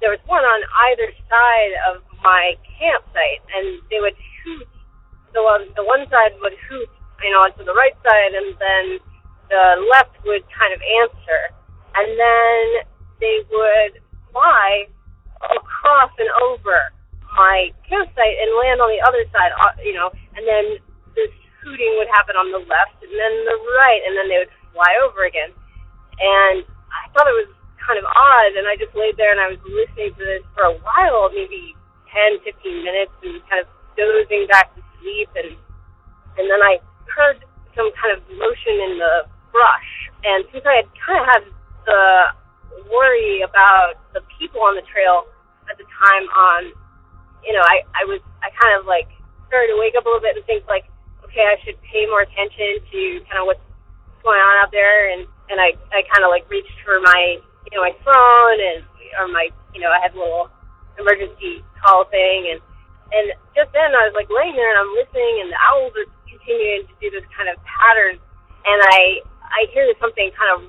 there was one on either side of my campsite, and they would hoot. The one side would hoot, to the right side, and then the left would kind of answer. And then they would fly across and over my campsite and land on the other side, and then this hooting would happen on the left and then the right, and then they would fly over again. And I thought it was kind of odd, and I just laid there and I was listening to this for a while, maybe 10, 15 minutes, and kind of dozing back to sleep, and then I heard some kind of motion in the brush. And since I had kind of had the worry about the people on the trail at the time I kind of like started to wake up a little bit and think like, okay, I should pay more attention to kind of what's going on out there, and I kind of like reached for my my phone or my I had a little emergency call thing, and just then I was like laying there and I'm listening, and the owls are continuing to do this kind of pattern, and I hear something kind of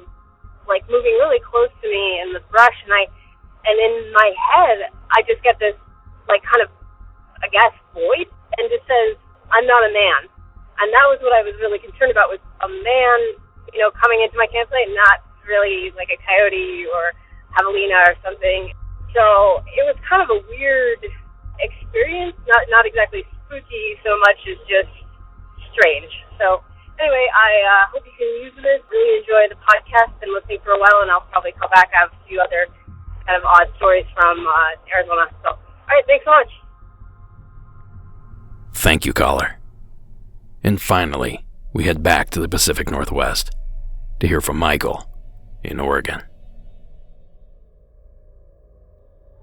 like moving really close to me in the brush, and in my head I just get this like kind of, I guess, voice, and just says, "I'm not a man." And that was what I was really concerned about, was a man, coming into my campsite, not really like a coyote or javelina or something. So it was kind of a weird experience, not exactly spooky so much as just strange. So anyway, I hope you can use this. Really enjoy the podcast. Been listening for a while, and I'll probably call back. I have a few other kind of odd stories from Arizona. So, all right, thanks so much. Thank you, caller. And finally, we head back to the Pacific Northwest to hear from Michael in Oregon.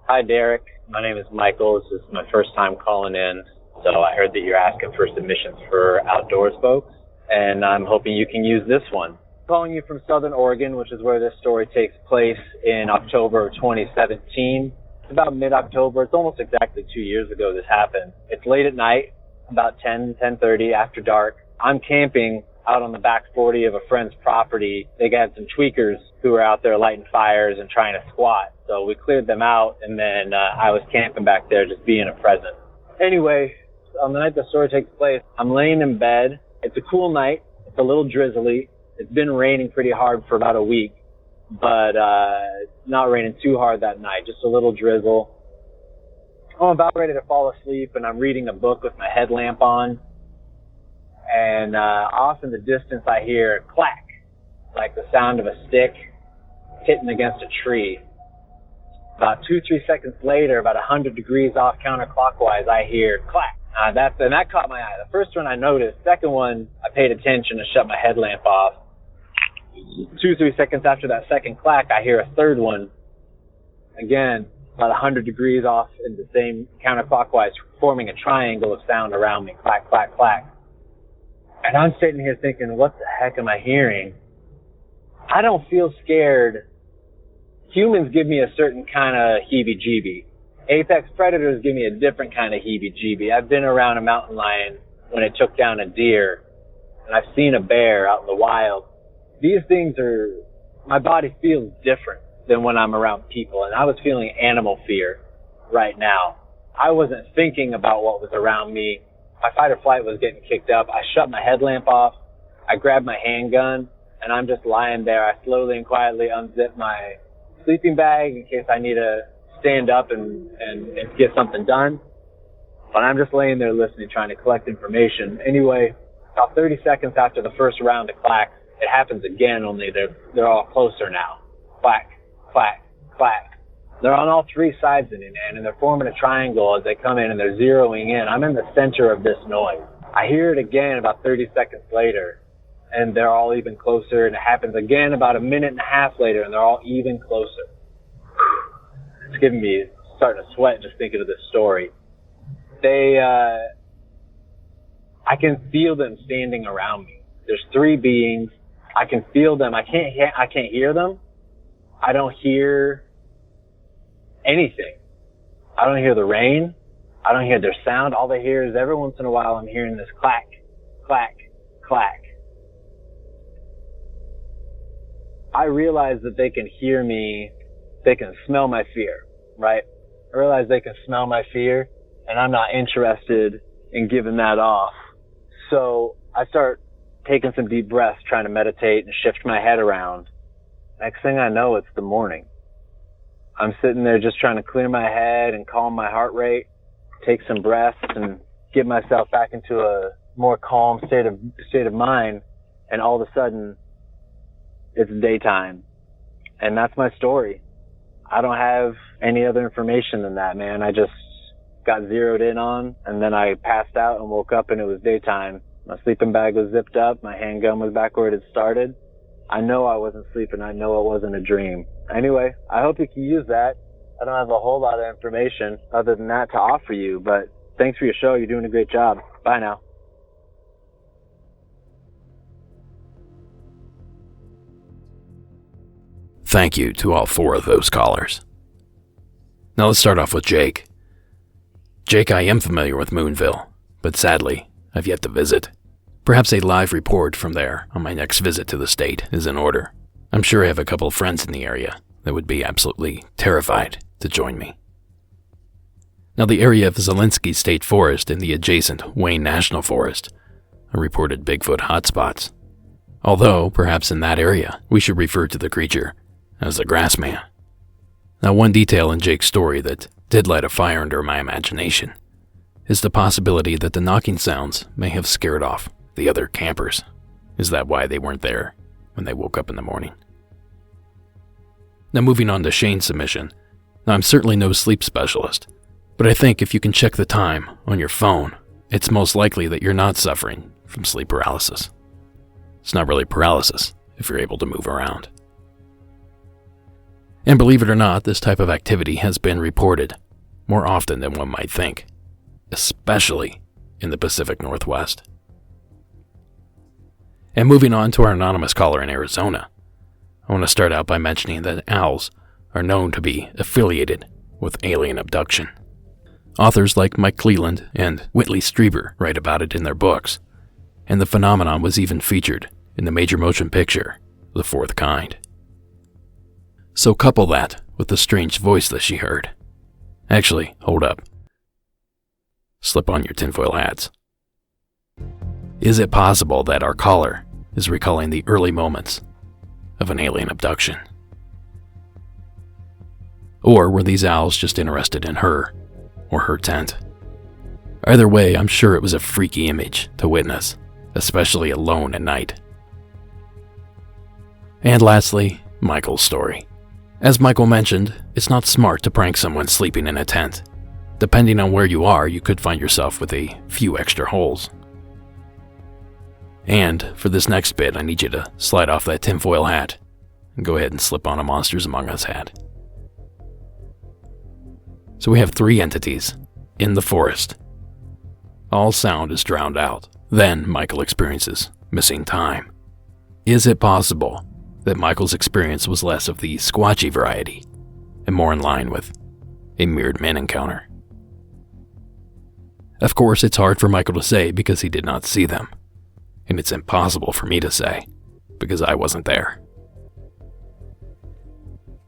Hi, Derek. My name is Michael. This is my first time calling in. So I heard that you're asking for submissions for outdoors folks, and I'm hoping you can use this one. I'm calling you from Southern Oregon, which is where this story takes place, in October of 2017. It's about mid-October. It's almost exactly 2 years ago this happened. It's late at night, about 10:30 after dark. I'm camping out on the back 40 of a friend's property. They got some tweakers who were out there lighting fires and trying to squat. So we cleared them out, and then I was camping back there just being a present. Anyway, on the night the story takes place, I'm laying in bed. It's a cool night. It's a little drizzly. It's been raining pretty hard for about a week, but not raining too hard that night, just a little drizzle. I'm about ready to fall asleep, and I'm reading a book with my headlamp on. And off in the distance, I hear a clack, like the sound of a stick hitting against a tree. About 2-3 seconds later, about 100 degrees off counterclockwise, I hear clack. That caught my eye. The first one I noticed. Second one, I paid attention and shut my headlamp off. 2-3 seconds after that second clack, I hear a third one. Again, about 100 degrees off in the same counterclockwise, forming a triangle of sound around me. Clack, clack, clack. And I'm sitting here thinking, what the heck am I hearing? I don't feel scared. Humans give me a certain kind of heebie-jeebie. Apex predators give me a different kind of heebie-jeebie. I've been around a mountain lion when it took down a deer, and I've seen a bear out in the wild. These things my body feels different than when I'm around people, and I was feeling animal fear right now. I wasn't thinking about what was around me. My fight or flight was getting kicked up. I shut my headlamp off. I grabbed my handgun, and I'm just lying there. I slowly and quietly unzip my sleeping bag in case I need to stand up and get something done. But I'm just laying there listening, trying to collect information. Anyway, about 30 seconds after the first round of clacks, it happens again, only they're all closer now. Clack, clack, clack. They're on all three sides of me, man, and they're forming a triangle as they come in, and they're zeroing in. I'm in the center of this noise. I hear it again about 30 seconds later, and they're all even closer, and it happens again about a minute and a half later, and they're all even closer. It's giving me, starting to sweat just thinking of this story. I can feel them standing around me. There's three beings. I can feel them. I can't hear them. I don't hear anything. I don't hear the rain. I don't hear their sound. All I hear is every once in a while I'm hearing this clack, clack, clack. I realize that they can hear me. They can smell my fear. right? I realize they can smell my fear, and I'm not interested in giving that off. So I start taking some deep breaths, trying to meditate and shift my head around. Next thing I know, it's the morning. I'm sitting there just trying to clear my head and calm my heart rate, take some breaths and get myself back into a more calm state of mind. And all of a sudden, it's daytime. And that's my story. I don't have any other information than that, man. I just got zeroed in on, and then I passed out and woke up and it was daytime. My sleeping bag was zipped up. My handgun was back where it had started. I know I wasn't sleeping. I know it wasn't a dream. Anyway, I hope you can use that. I don't have a whole lot of information other than that to offer you, but thanks for your show. You're doing a great job. Bye now. Thank you to all 4 of those callers. Now let's start off with Jake. Jake, I am familiar with Moonville, but sadly, I've yet to visit. Perhaps a live report from there on my next visit to the state is in order. I'm sure I have a couple of friends in the area that would be absolutely terrified to join me. Now, the area of Zielinski State Forest and the adjacent Wayne National Forest are reported Bigfoot hotspots. Although, perhaps in that area, we should refer to the creature as the Grassman. Now, one detail in Jake's story that did light a fire under my imagination is the possibility that the knocking sounds may have scared off the other campers. Is that why they weren't there when they woke up in the morning? Now, moving on to Shane's submission. Now, I'm certainly no sleep specialist, but I think if you can check the time on your phone, it's most likely that you're not suffering from sleep paralysis. It's not really paralysis if you're able to move around. And believe it or not, this type of activity has been reported more often than one might think, especially in the Pacific Northwest. And moving on to our anonymous caller in Arizona, I want to start out by mentioning that owls are known to be affiliated with alien abduction. Authors like Mike Cleland and Whitley Strieber write about it in their books, and the phenomenon was even featured in the major motion picture, The Fourth Kind. So couple that with the strange voice that she heard. Actually, hold up. Slip on your tinfoil hats. Is it possible that our caller is recalling the early moments of an alien abduction? Or were these owls just interested in her or her tent? Either way, I'm sure it was a freaky image to witness, especially alone at night. And lastly, Michael's story. As Michael mentioned, it's not smart to prank someone sleeping in a tent. Depending on where you are, you could find yourself with a few extra holes. And for this next bit, I need you to slide off that tinfoil hat and go ahead and slip on a Monsters Among Us hat. So we have 3 entities in the forest. All sound is drowned out. Then Michael experiences missing time. Is it possible that Michael's experience was less of the squatchy variety and more in line with a mirrored man encounter? Of course, it's hard for Michael to say because he did not see them, and it's impossible for me to say because I wasn't there.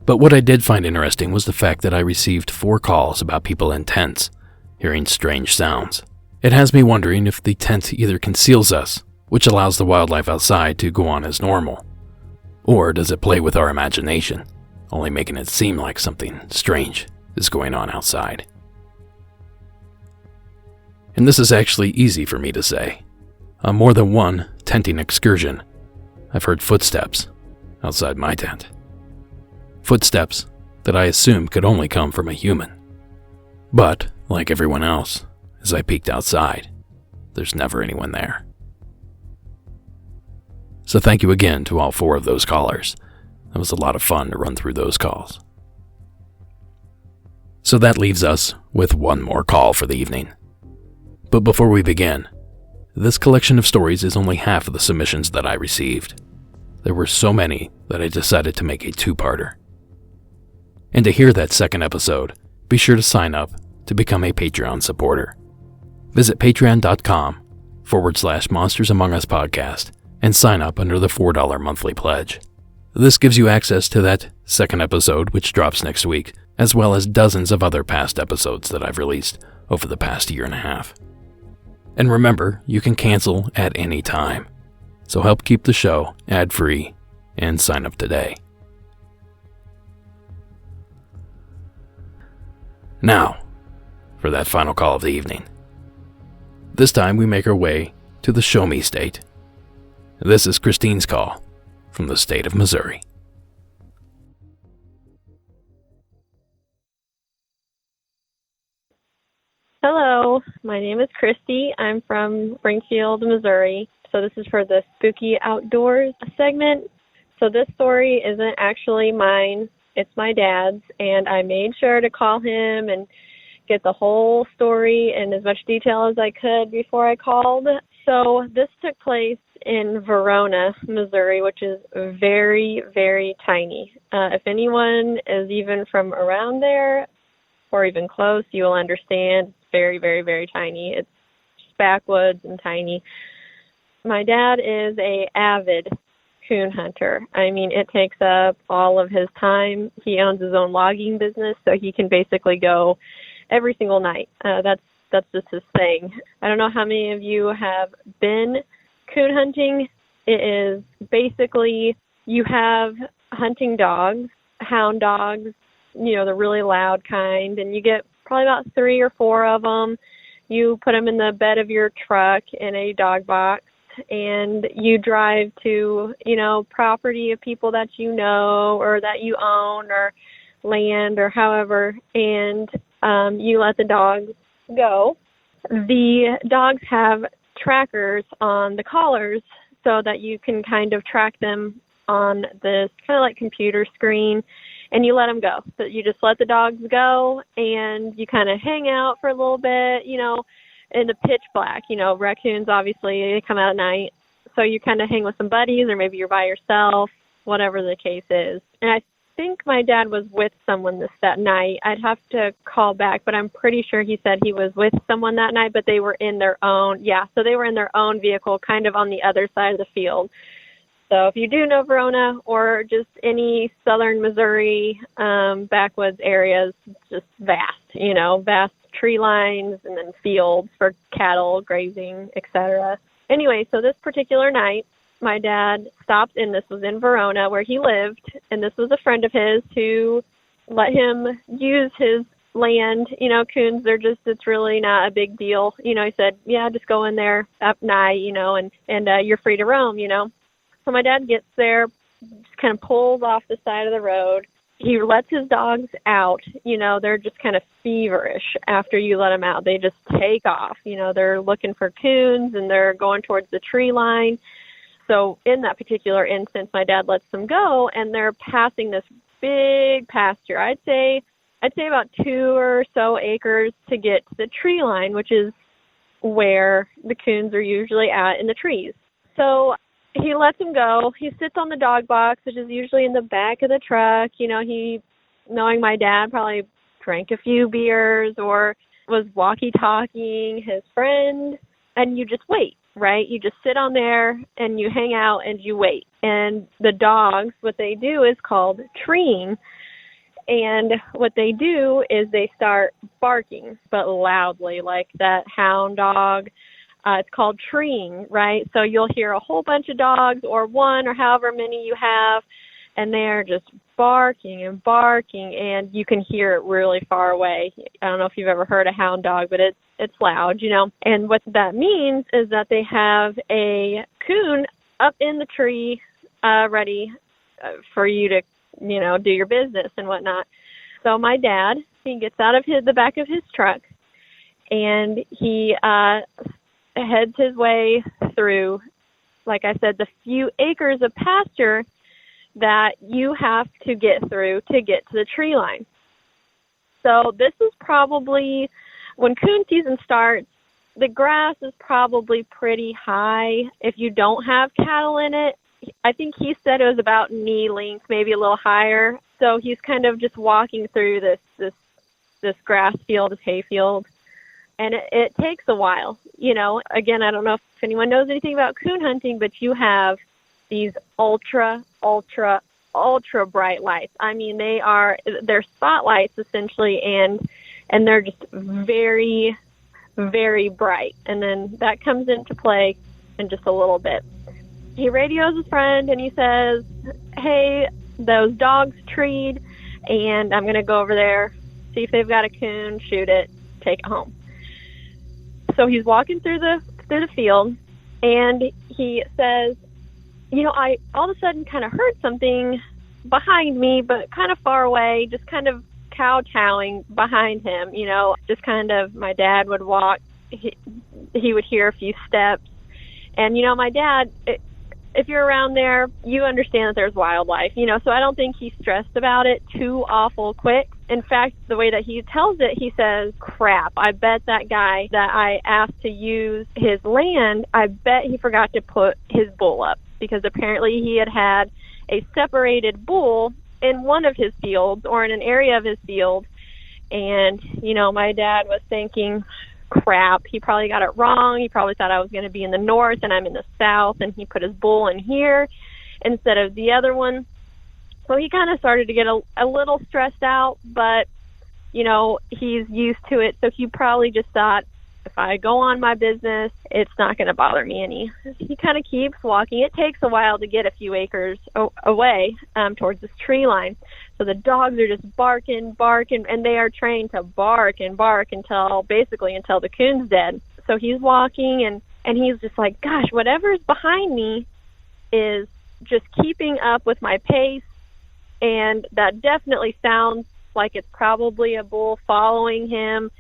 But what I did find interesting was the fact that I received 4 calls about people in tents hearing strange sounds. It has me wondering if the tent either conceals us, which allows the wildlife outside to go on as normal, or does it play with our imagination, only making it seem like something strange is going on outside? And this is actually easy for me to say. On more than one tenting excursion, I've heard footsteps outside my tent. Footsteps that I assumed could only come from a human. But, like everyone else, as I peeked outside, there's never anyone there. So thank you again to all 4 of those callers. It was a lot of fun to run through those calls. So that leaves us with one more call for the evening. But before we begin, this collection of stories is only half of the submissions that I received. There were so many that I decided to make a 2-parter. And to hear that second episode, be sure to sign up to become a Patreon supporter. Visit patreon.com/Monsters Among Us podcast and sign up under the $4 monthly pledge. This gives you access to that second episode, which drops next week, as well as dozens of other past episodes that I've released over the past year and a half. And remember, you can cancel at any time, so help keep the show ad-free and sign up today. Now, for that final call of the evening. This time we make our way to the Show Me State. This is Christine's call from the state of Missouri. Hello, my name is Christy. I'm from Springfield, Missouri. So this is for the Spooky Outdoors segment. So this story isn't actually mine. It's my dad's, and I made sure to call him and get the whole story in as much detail as I could before I called. So this took place in Verona, Missouri, which is very, very tiny. If anyone is even from around there or even close, you will understand it's very, very, very tiny. It's just backwoods and tiny. My dad is an avid coon hunter. I mean, it takes up all of his time. He owns his own logging business, so he can basically go every single night. That's just his thing. I don't know how many of you have been coon hunting. It is basically you have hunting dogs, hound dogs, you know, the really loud kind, and you get probably about 3 or 4 of them. You put them in the bed of your truck in a dog box, and you drive to, you know, property of people that you know or that you own or land or however, and you let the dogs go. The dogs have trackers on the collars so that you can kind of track them on this kind of like computer screen, and you let them go. So you just let the dogs go, and you kind of hang out for a little bit, you know, in the pitch black. You know, raccoons, obviously, they come out at night. So you kind of hang with some buddies, or maybe you're by yourself, whatever the case is. And I think my dad was with someone that night. I'd have to call back, but I'm pretty sure he said he was with someone that night, but they were in their own, so they were in their own vehicle kind of on the other side of the field. So if you do know Verona or just any southern Missouri backwoods areas, it's just vast, you know, vast tree lines and then fields for cattle grazing, etc. Anyway, so this particular night, my dad stopped, and this was in Verona where he lived, and this was a friend of his who let him use his land. You know, coons, it's really not a big deal. You know, he said, yeah, just go in there at night, you know, and you're free to roam, you know. So my dad gets there, just kind of pulls off the side of the road. He lets his dogs out. You know, they're just kind of feverish after you let them out. They just take off. You know, they're looking for coons, and they're going towards the tree line. So in that particular instance, my dad lets them go, and they're passing this big pasture. I'd say about 2 or so acres to get to the tree line, which is where the coons are usually at in the trees. So he lets them go. He sits on the dog box, which is usually in the back of the truck. You know, he, knowing my dad, probably drank a few beers or was walkie-talking his friend, and you just wait. Right? You just sit on there and you hang out and you wait. And the dogs, what they do is called treeing. And what they do is they start barking, but loudly, like that hound dog. It's called treeing, right? So you'll hear a whole bunch of dogs, or one, or however many you have, and they're just barking and barking, and you can hear it really far away. I don't know if you've ever heard a hound dog, but it's loud, you know. And what that means is that they have a coon up in the tree ready for you to, you know, do your business and whatnot. So my dad, he gets out of the back of his truck, and he heads his way through, like I said, the few acres of pasture that you have to get through to get to the tree line. So this is probably, when coon season starts, the grass is probably pretty high if you don't have cattle in it. I think he said it was about knee length, maybe a little higher. So he's kind of just walking through this grass field, this hay field. And it takes a while. You know, again, I don't know if anyone knows anything about coon hunting, but you have these ultra, ultra bright lights. I mean, they're spotlights essentially, and they're just very, very bright. And then that comes into play in just a little bit. He radios his friend and he says, hey, those dogs treed, and I'm going to go over there, see if they've got a coon, shoot it, take it home. So he's walking through the field, and he says, I all of a sudden kind of heard something behind me, but kind of far away, just kind of kowtowing behind him, just kind of, my dad would walk, he would hear a few steps. And, my dad, if you're around there, you understand that there's wildlife, so I don't think he's stressed about it too awful quick. In fact, the way that he tells it, he says, crap, I bet that guy that I asked to use his land, I bet he forgot to put his bull up, because apparently he had a separated bull in one of his fields, or in an area of his field. And, my dad was thinking, crap, he probably got it wrong. He probably thought I was going to be in the north and I'm in the south, and he put his bull in here instead of the other one. So he kind of started to get a little stressed out, but, he's used to it. So he probably just thought, if I go on my business, it's not going to bother me any. He kind of keeps walking. It takes a while to get a few acres away towards this tree line. So the dogs are just barking, and they are trained to bark and bark until the coon's dead. So he's walking, and he's just like, gosh, whatever's behind me is just keeping up with my pace, and that definitely sounds like it's probably a bull following him,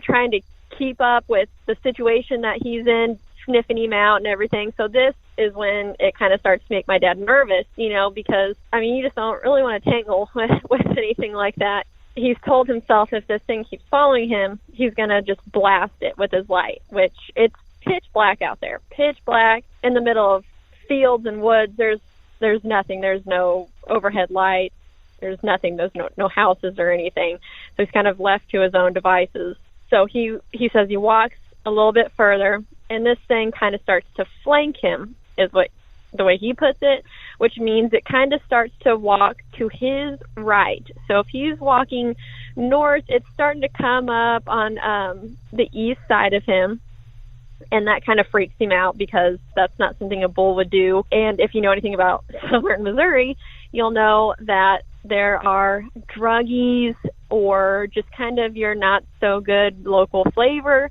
trying to keep up with the situation that he's in, sniffing him out and everything. So this is when it kind of starts to make my dad nervous, because, you just don't really want to tangle with anything like that. He's told himself if this thing keeps following him, he's going to just blast it with his light, which it's pitch black out there, pitch black in the middle of fields and woods. There's nothing. There's no overhead light. There's nothing. There's no houses or anything. So he's kind of left to his own devices. So he says he walks a little bit further, and this thing kind of starts to flank him, is what the way he puts it, which means it kind of starts to walk to his right. So if he's walking north, it's starting to come up on the east side of him, and that kind of freaks him out because that's not something a bull would do. And if you know anything about southern Missouri, you'll know that there are druggies or just kind of your not so good local flavor.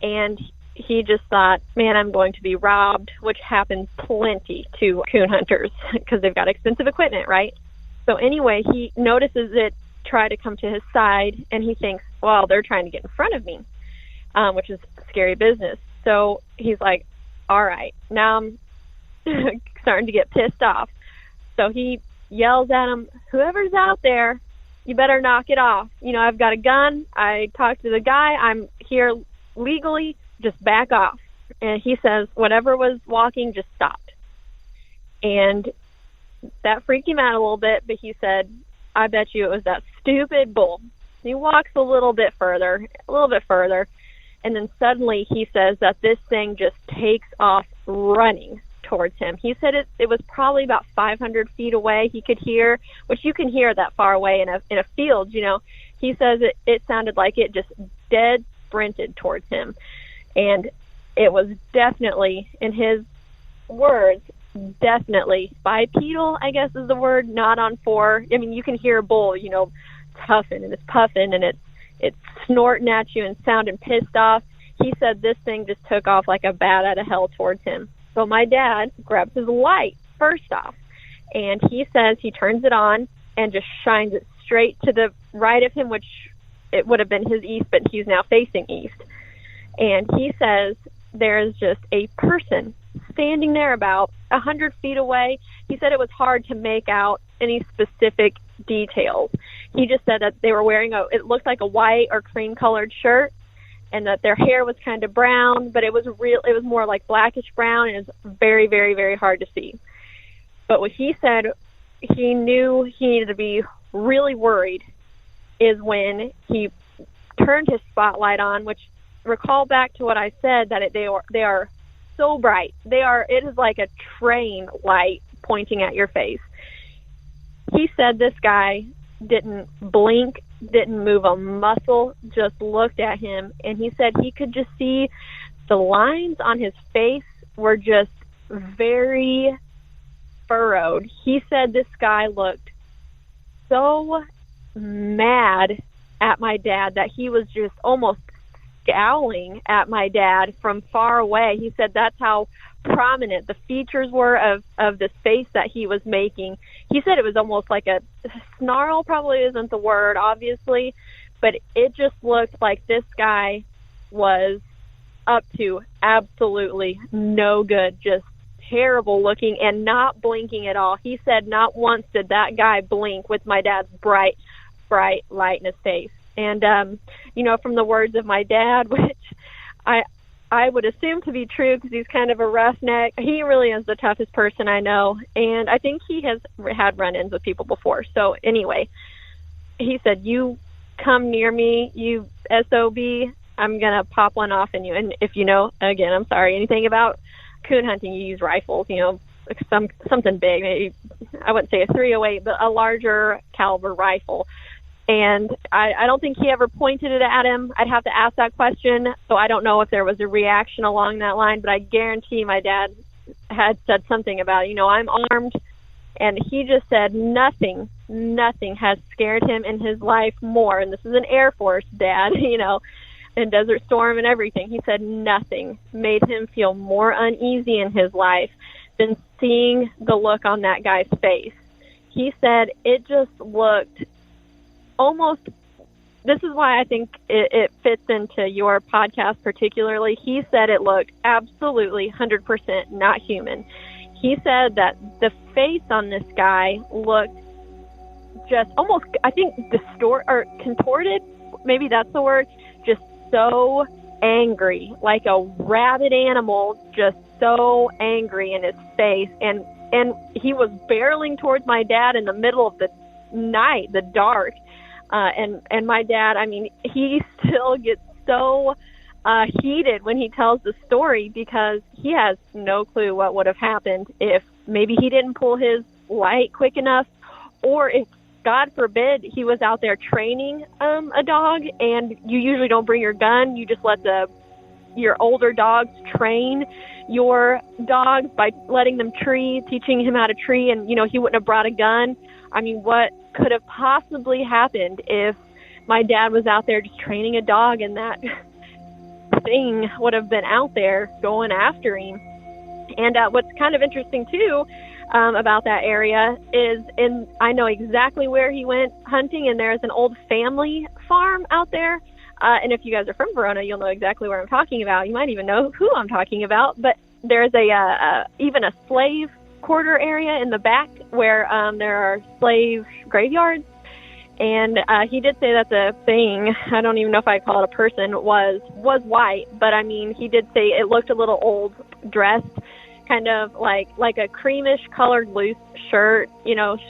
And he just thought, man, I'm going to be robbed, which happens plenty to coon hunters because they've got expensive equipment, right? So anyway, he notices it try to come to his side, and he thinks, well, they're trying to get in front of me, which is scary business. So he's like, all right, now I'm starting to get pissed off. So he yells at him, whoever's out there, you better knock it off. I've got a gun. I talked to the guy. I'm here legally. Just back off. And he says, whatever was walking, just stopped. And that freaked him out a little bit, but he said, I bet you it was that stupid bull. He walks a little bit further, and then suddenly he says that this thing just takes off running towards him. He said it was probably about 500 feet away. He could hear, which you can hear that far away in a field, He says it sounded like it just dead sprinted towards him. And it was definitely, in his words, definitely bipedal, I guess is the word, not on four. You can hear a bull, toughing, and it's puffing, and it's snorting at you and sounding pissed off. He said this thing just took off like a bat out of hell towards him. So my dad grabs his light first off, and he says he turns it on and just shines it straight to the right of him, which it would have been his east, but he's now facing east. And he says there's just a person standing there about 100 feet away. He said it was hard to make out any specific details. He just said that they were wearing it looked like a white or cream colored shirt, and that their hair was kind of brown, but it was more like blackish brown, and it's very, very, very hard to see. But what he said he knew he needed to be really worried is when he turned his spotlight on, which recall back to what I said, that they are so bright. It is like a train light pointing at your face. He said this guy didn't blink, didn't move a muscle, just looked at him, and he said he could just see the lines on his face were just very furrowed. He said this guy looked so mad at my dad that he was just almost scowling at my dad from far away. He said that's how prominent the features were of this face that he was making. He said it was almost like a snarl, probably isn't the word, obviously, but it just looked like this guy was up to absolutely no good, just terrible looking and not blinking at all. He said not once did that guy blink with my dad's bright light in his face. And, from the words of my dad, which I would assume to be true because he's kind of a roughneck, he really is the toughest person I know. And I think he has had run-ins with people before. So anyway, he said, you come near me, you SOB, I'm going to pop one off in you. And if you know, again, I'm sorry, anything about coon hunting, you use rifles, something big, maybe, I wouldn't say a .308, but a larger caliber rifle. And I don't think he ever pointed it at him. I'd have to ask that question, so I don't know if there was a reaction along that line, but I guarantee my dad had said something about, I'm armed, and he just said nothing has scared him in his life more, and this is an Air Force dad, in Desert Storm and everything. He said nothing made him feel more uneasy in his life than seeing the look on that guy's face. He said it just looked almost, this is why I think it fits into your podcast particularly. He said it looked absolutely 100% not human. He said that the face on this guy looked just almost, I think, contorted, maybe that's the word, just so angry, like a rabid animal, just so angry in his face. And he was barreling towards my dad in the middle of the night, the dark. And my dad, he still gets so heated when he tells the story because he has no clue what would have happened if maybe he didn't pull his light quick enough, or if, God forbid, he was out there training a dog, and you usually don't bring your gun. You just let your older dogs train your dogs by letting them tree, teaching him how to tree, and, he wouldn't have brought a gun. What could have possibly happened if my dad was out there just training a dog and that thing would have been out there going after him? And what's kind of interesting, too, about that area is I know exactly where he went hunting, and there's an old family farm out there. And if you guys are from Verona, you'll know exactly where I'm talking about. You might even know who I'm talking about. But there's even a slave quarter area in the back where there are slave graveyards, and he did say that the thing, I don't even know if I call it a person, was white, but he did say it looked a little old, dressed kind of like a creamish colored loose shirt,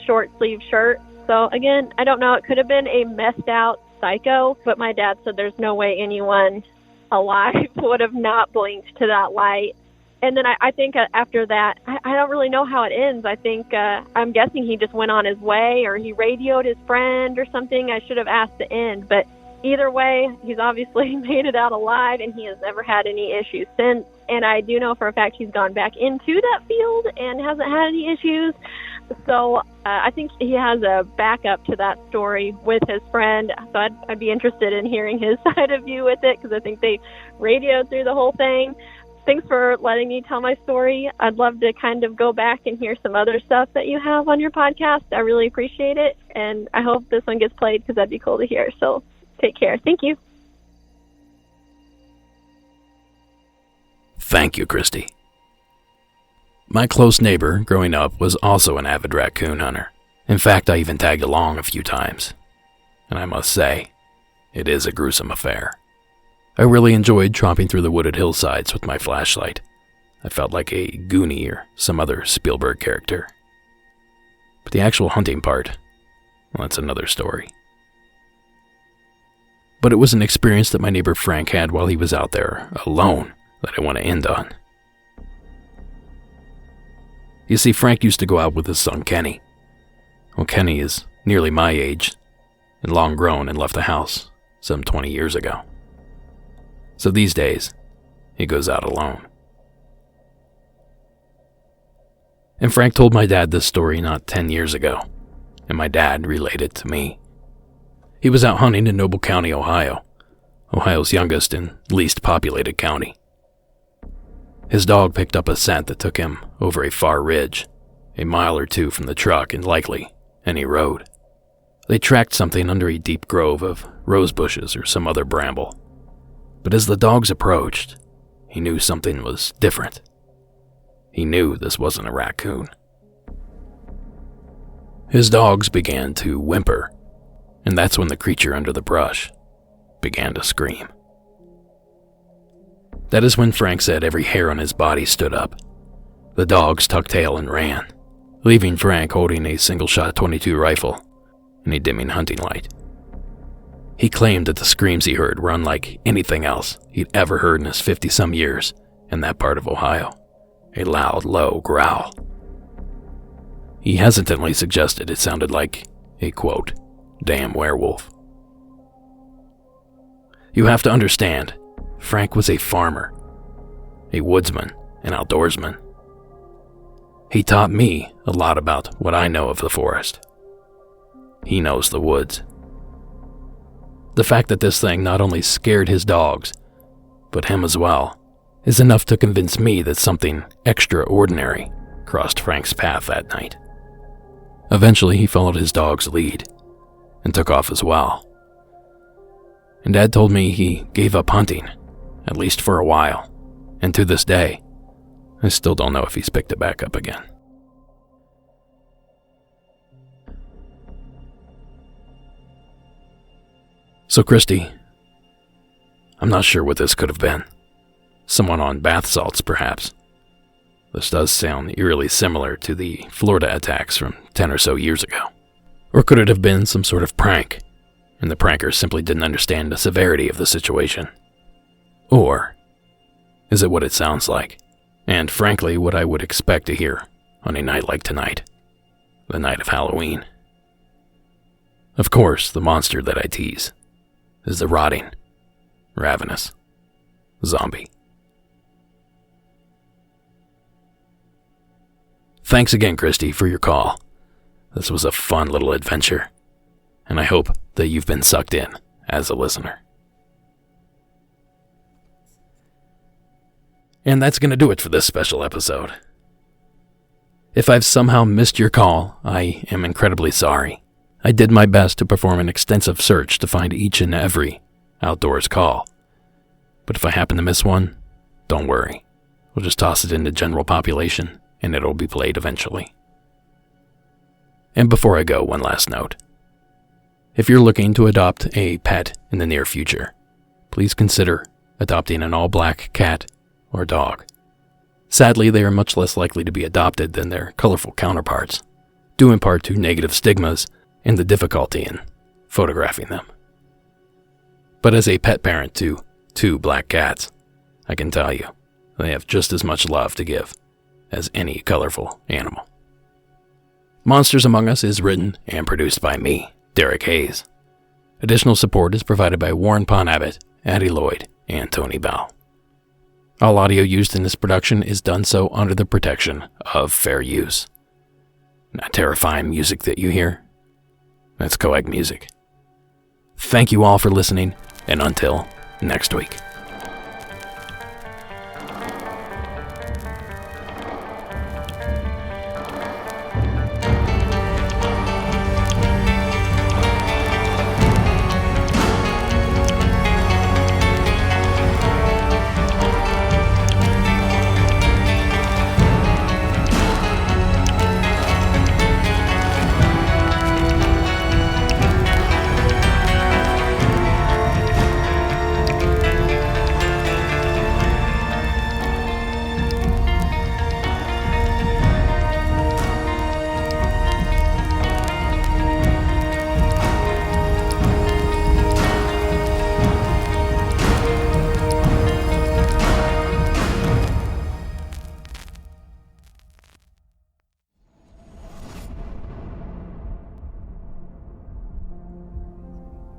short sleeve shirt. So again, I don't know, it could have been a messed out psycho, but my dad said there's no way anyone alive would have not blinked to that light. And then I think after that, I don't really know how it ends. I think, I'm guessing he just went on his way, or he radioed his friend or something. I should have asked the end. But either way, he's obviously made it out alive, and he has never had any issues since. And I do know for a fact he's gone back into that field and hasn't had any issues. So I think he has a backup to that story with his friend. So I'd be interested in hearing his side of view with it, because I think they radioed through the whole thing. Thanks for letting me tell my story. I'd love to kind of go back and hear some other stuff that you have on your podcast. I really appreciate it, and I hope this one gets played because that'd be cool to hear. So take care. Thank you. Thank you, Christy. My close neighbor growing up was also an avid raccoon hunter. In fact, I even tagged along a few times. And I must say, it is a gruesome affair. I really enjoyed tromping through the wooded hillsides with my flashlight. I felt like a Goonie or some other Spielberg character. But the actual hunting part, well, that's another story. But it was an experience that my neighbor Frank had while he was out there, alone, that I want to end on. You see, Frank used to go out with his son Kenny. Well, Kenny is nearly my age and long grown and left the house some 20 years ago. So these days, he goes out alone. And Frank told my dad this story not 10 years ago, and my dad relayed it to me. He was out hunting in Noble County, Ohio, Ohio's youngest and least populated county. His dog picked up a scent that took him over a far ridge, a mile or two from the truck and likely any road. They tracked something under a deep grove of rose bushes or some other bramble. But as the dogs approached, he knew something was different. He knew this wasn't a raccoon. His dogs began to whimper, and that's when the creature under the brush began to scream. That is when Frank said every hair on his body stood up. The dogs tucked tail and ran, leaving Frank holding a single-shot .22 rifle and a dimming hunting light. He claimed that the screams he heard were unlike anything else he'd ever heard in his 50-some years in that part of Ohio, a loud, low growl. He hesitantly suggested it sounded like a, quote, damn werewolf. You have to understand, Frank was a farmer, a woodsman, an outdoorsman. He taught me a lot about what I know of the forest. He knows the woods. The fact that this thing not only scared his dogs, but him as well, is enough to convince me that something extraordinary crossed Frank's path that night. Eventually, he followed his dog's lead and took off as well. And Dad told me he gave up hunting, at least for a while, and to this day, I still don't know if he's picked it back up again. So Christy, I'm not sure what this could have been. Someone on bath salts, perhaps. This does sound eerily similar to the Florida attacks from 10 or so years ago. Or could it have been some sort of prank, and the pranker simply didn't understand the severity of the situation? Or is it what it sounds like, and frankly what I would expect to hear on a night like tonight, the night of Halloween? Of course, the monster that I tease is the rotting, ravenous zombie. Thanks again, Christy, for your call. This was a fun little adventure, and I hope that you've been sucked in as a listener. And that's going to do it for this special episode. If I've somehow missed your call, I am incredibly sorry. I did my best to perform an extensive search to find each and every outdoors call. But if I happen to miss one, don't worry. We'll just toss it into general population, and it'll be played eventually. And before I go, one last note. If you're looking to adopt a pet in the near future, please consider adopting an all-black cat or dog. Sadly, they are much less likely to be adopted than their colorful counterparts, due in part to negative stigmas and the difficulty in photographing them. But as a pet parent to 2 black cats, I can tell you, they have just as much love to give as any colorful animal. Monsters Among Us is written and produced by me, Derek Hayes. Additional support is provided by Warren Pon-Abbott, Addie Lloyd, and Tony Bell. All audio used in this production is done so under the protection of fair use. That terrifying music that you hear, that's Coag music. Thank you all for listening, and until next week.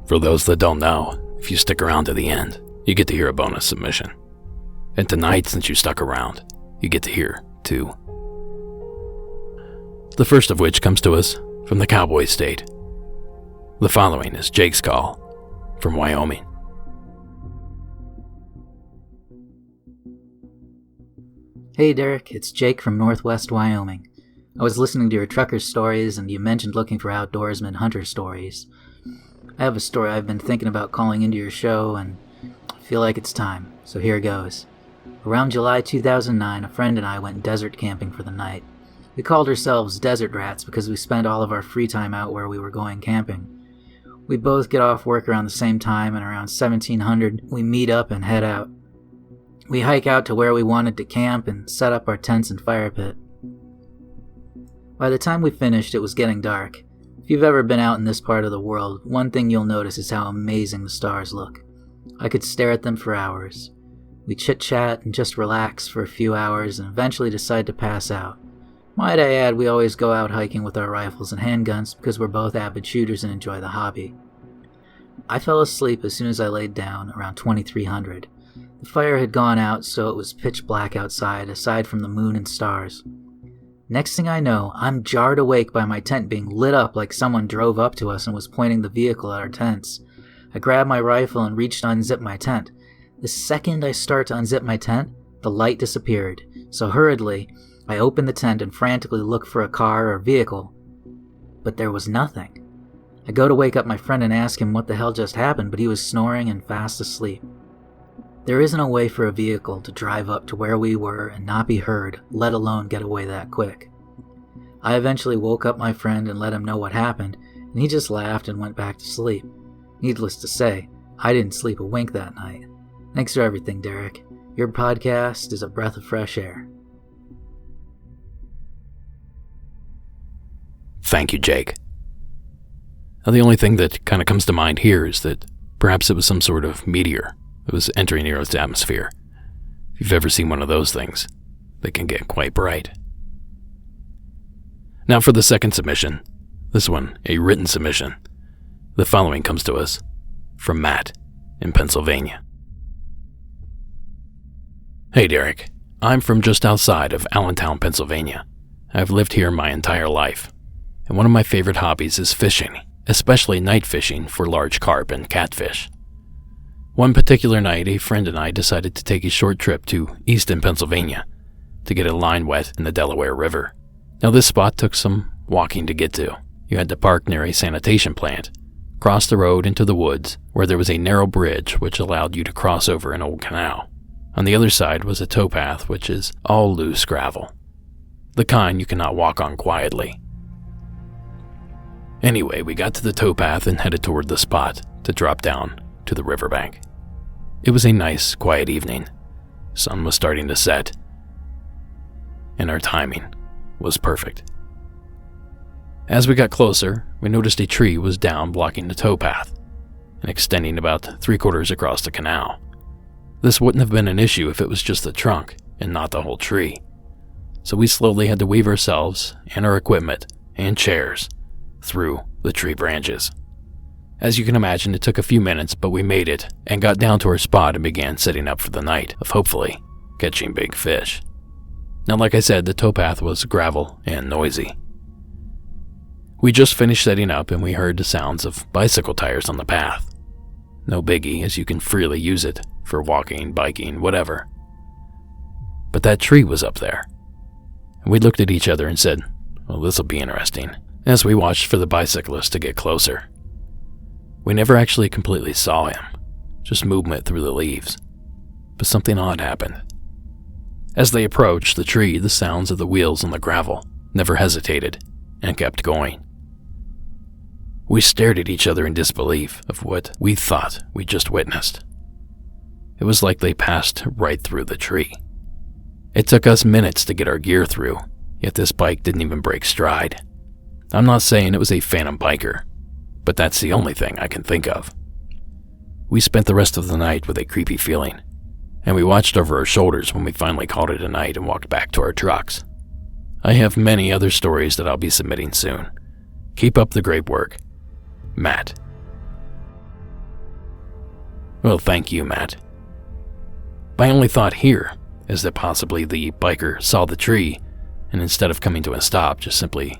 For those that don't know, if you stick around to the end, you get to hear a bonus submission. And tonight, since you stuck around, you get to hear 2. The first of which comes to us from the Cowboy State. The following is Jake's call from Wyoming. Hey Derek, it's Jake from Northwest Wyoming. I was listening to your trucker stories and you mentioned looking for outdoorsman hunter stories. I have a story I've been thinking about calling into your show and I feel like it's time, so here goes. Around July 2009, a friend and I went desert camping for the night. We called ourselves desert rats because we spent all of our free time out where we were going camping. We both get off work around the same time and around 1700 we meet up and head out. We hike out to where we wanted to camp and set up our tents and fire pit. By the time we finished, it was getting dark. If you've ever been out in this part of the world, one thing you'll notice is how amazing the stars look. I could stare at them for hours. We chit-chat and just relax for a few hours and eventually decide to pass out. Might I add, we always go out hiking with our rifles and handguns because we're both avid shooters and enjoy the hobby. I fell asleep as soon as I laid down, around 2300. The fire had gone out, so it was pitch black outside, aside from the moon and stars. Next thing I know, I'm jarred awake by my tent being lit up like someone drove up to us and was pointing the vehicle at our tents. I grabbed my rifle and reached to unzip my tent. The second I start to unzip my tent, the light disappeared, so hurriedly, I opened the tent and frantically looked for a car or vehicle, but there was nothing. I go to wake up my friend and ask him what the hell just happened, but he was snoring and fast asleep. There isn't a way for a vehicle to drive up to where we were and not be heard, let alone get away that quick. I eventually woke up my friend and let him know what happened, and he just laughed and went back to sleep. Needless to say, I didn't sleep a wink that night. Thanks for everything, Derek. Your podcast is a breath of fresh air. Thank you, Jake. Now, the only thing that kind of comes to mind here is that perhaps it was some sort of meteor that was entering the Earth's atmosphere. If you've ever seen one of those things, they can get quite bright. Now for the second submission, this one a written submission. The following comes to us from Matt in Pennsylvania. Hey Derek, I'm from just outside of Allentown, Pennsylvania. I've lived here my entire life, and one of my favorite hobbies is fishing, especially night fishing for large carp and catfish. One particular night, a friend and I decided to take a short trip to eastern Pennsylvania to get a line wet in the Delaware River. Now this spot took some walking to get to. You had to park near a sanitation plant, cross the road into the woods where there was a narrow bridge which allowed you to cross over an old canal. On the other side was a towpath which is all loose gravel, the kind you cannot walk on quietly. Anyway, we got to the towpath and headed toward the spot to drop down to the riverbank. It was a nice, quiet evening. Sun was starting to set, and our timing was perfect. As we got closer, we noticed a tree was down blocking the towpath and extending about 3/4 across the canal. This wouldn't have been an issue if it was just the trunk and not the whole tree. So we slowly had to weave ourselves and our equipment and chairs through the tree branches. As you can imagine, it took a few minutes, but we made it and got down to our spot and began setting up for the night of hopefully catching big fish. Now, like I said, the towpath was gravel and noisy. We just finished setting up and we heard the sounds of bicycle tires on the path. No biggie, as you can freely use it for walking, biking, whatever. But that tree was up there. And we looked at each other and said, well, this'll be interesting, as we watched for the bicyclist to get closer. We never actually completely saw him, just movement through the leaves. But something odd happened. As they approached the tree, the sounds of the wheels on the gravel never hesitated and kept going. We stared at each other in disbelief of what we thought we just witnessed. It was like they passed right through the tree. It took us minutes to get our gear through, yet this bike didn't even break stride. I'm not saying it was a phantom biker, but that's the only thing I can think of. We spent the rest of the night with a creepy feeling, and we watched over our shoulders when we finally called it a night and walked back to our trucks. I have many other stories that I'll be submitting soon. Keep up the great work. Matt. Well, thank you, Matt. My only thought here is that possibly the biker saw the tree and instead of coming to a stop, just simply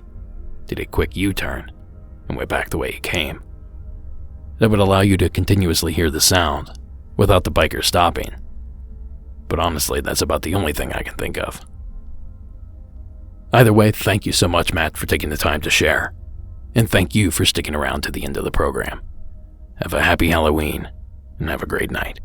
did a quick U-turn and went back the way he came. That would allow you to continuously hear the sound without the biker stopping. But honestly, that's about the only thing I can think of. Either way, thank you so much, Matt, for taking the time to share. And thank you for sticking around to the end of the program. Have a happy Halloween, and have a great night.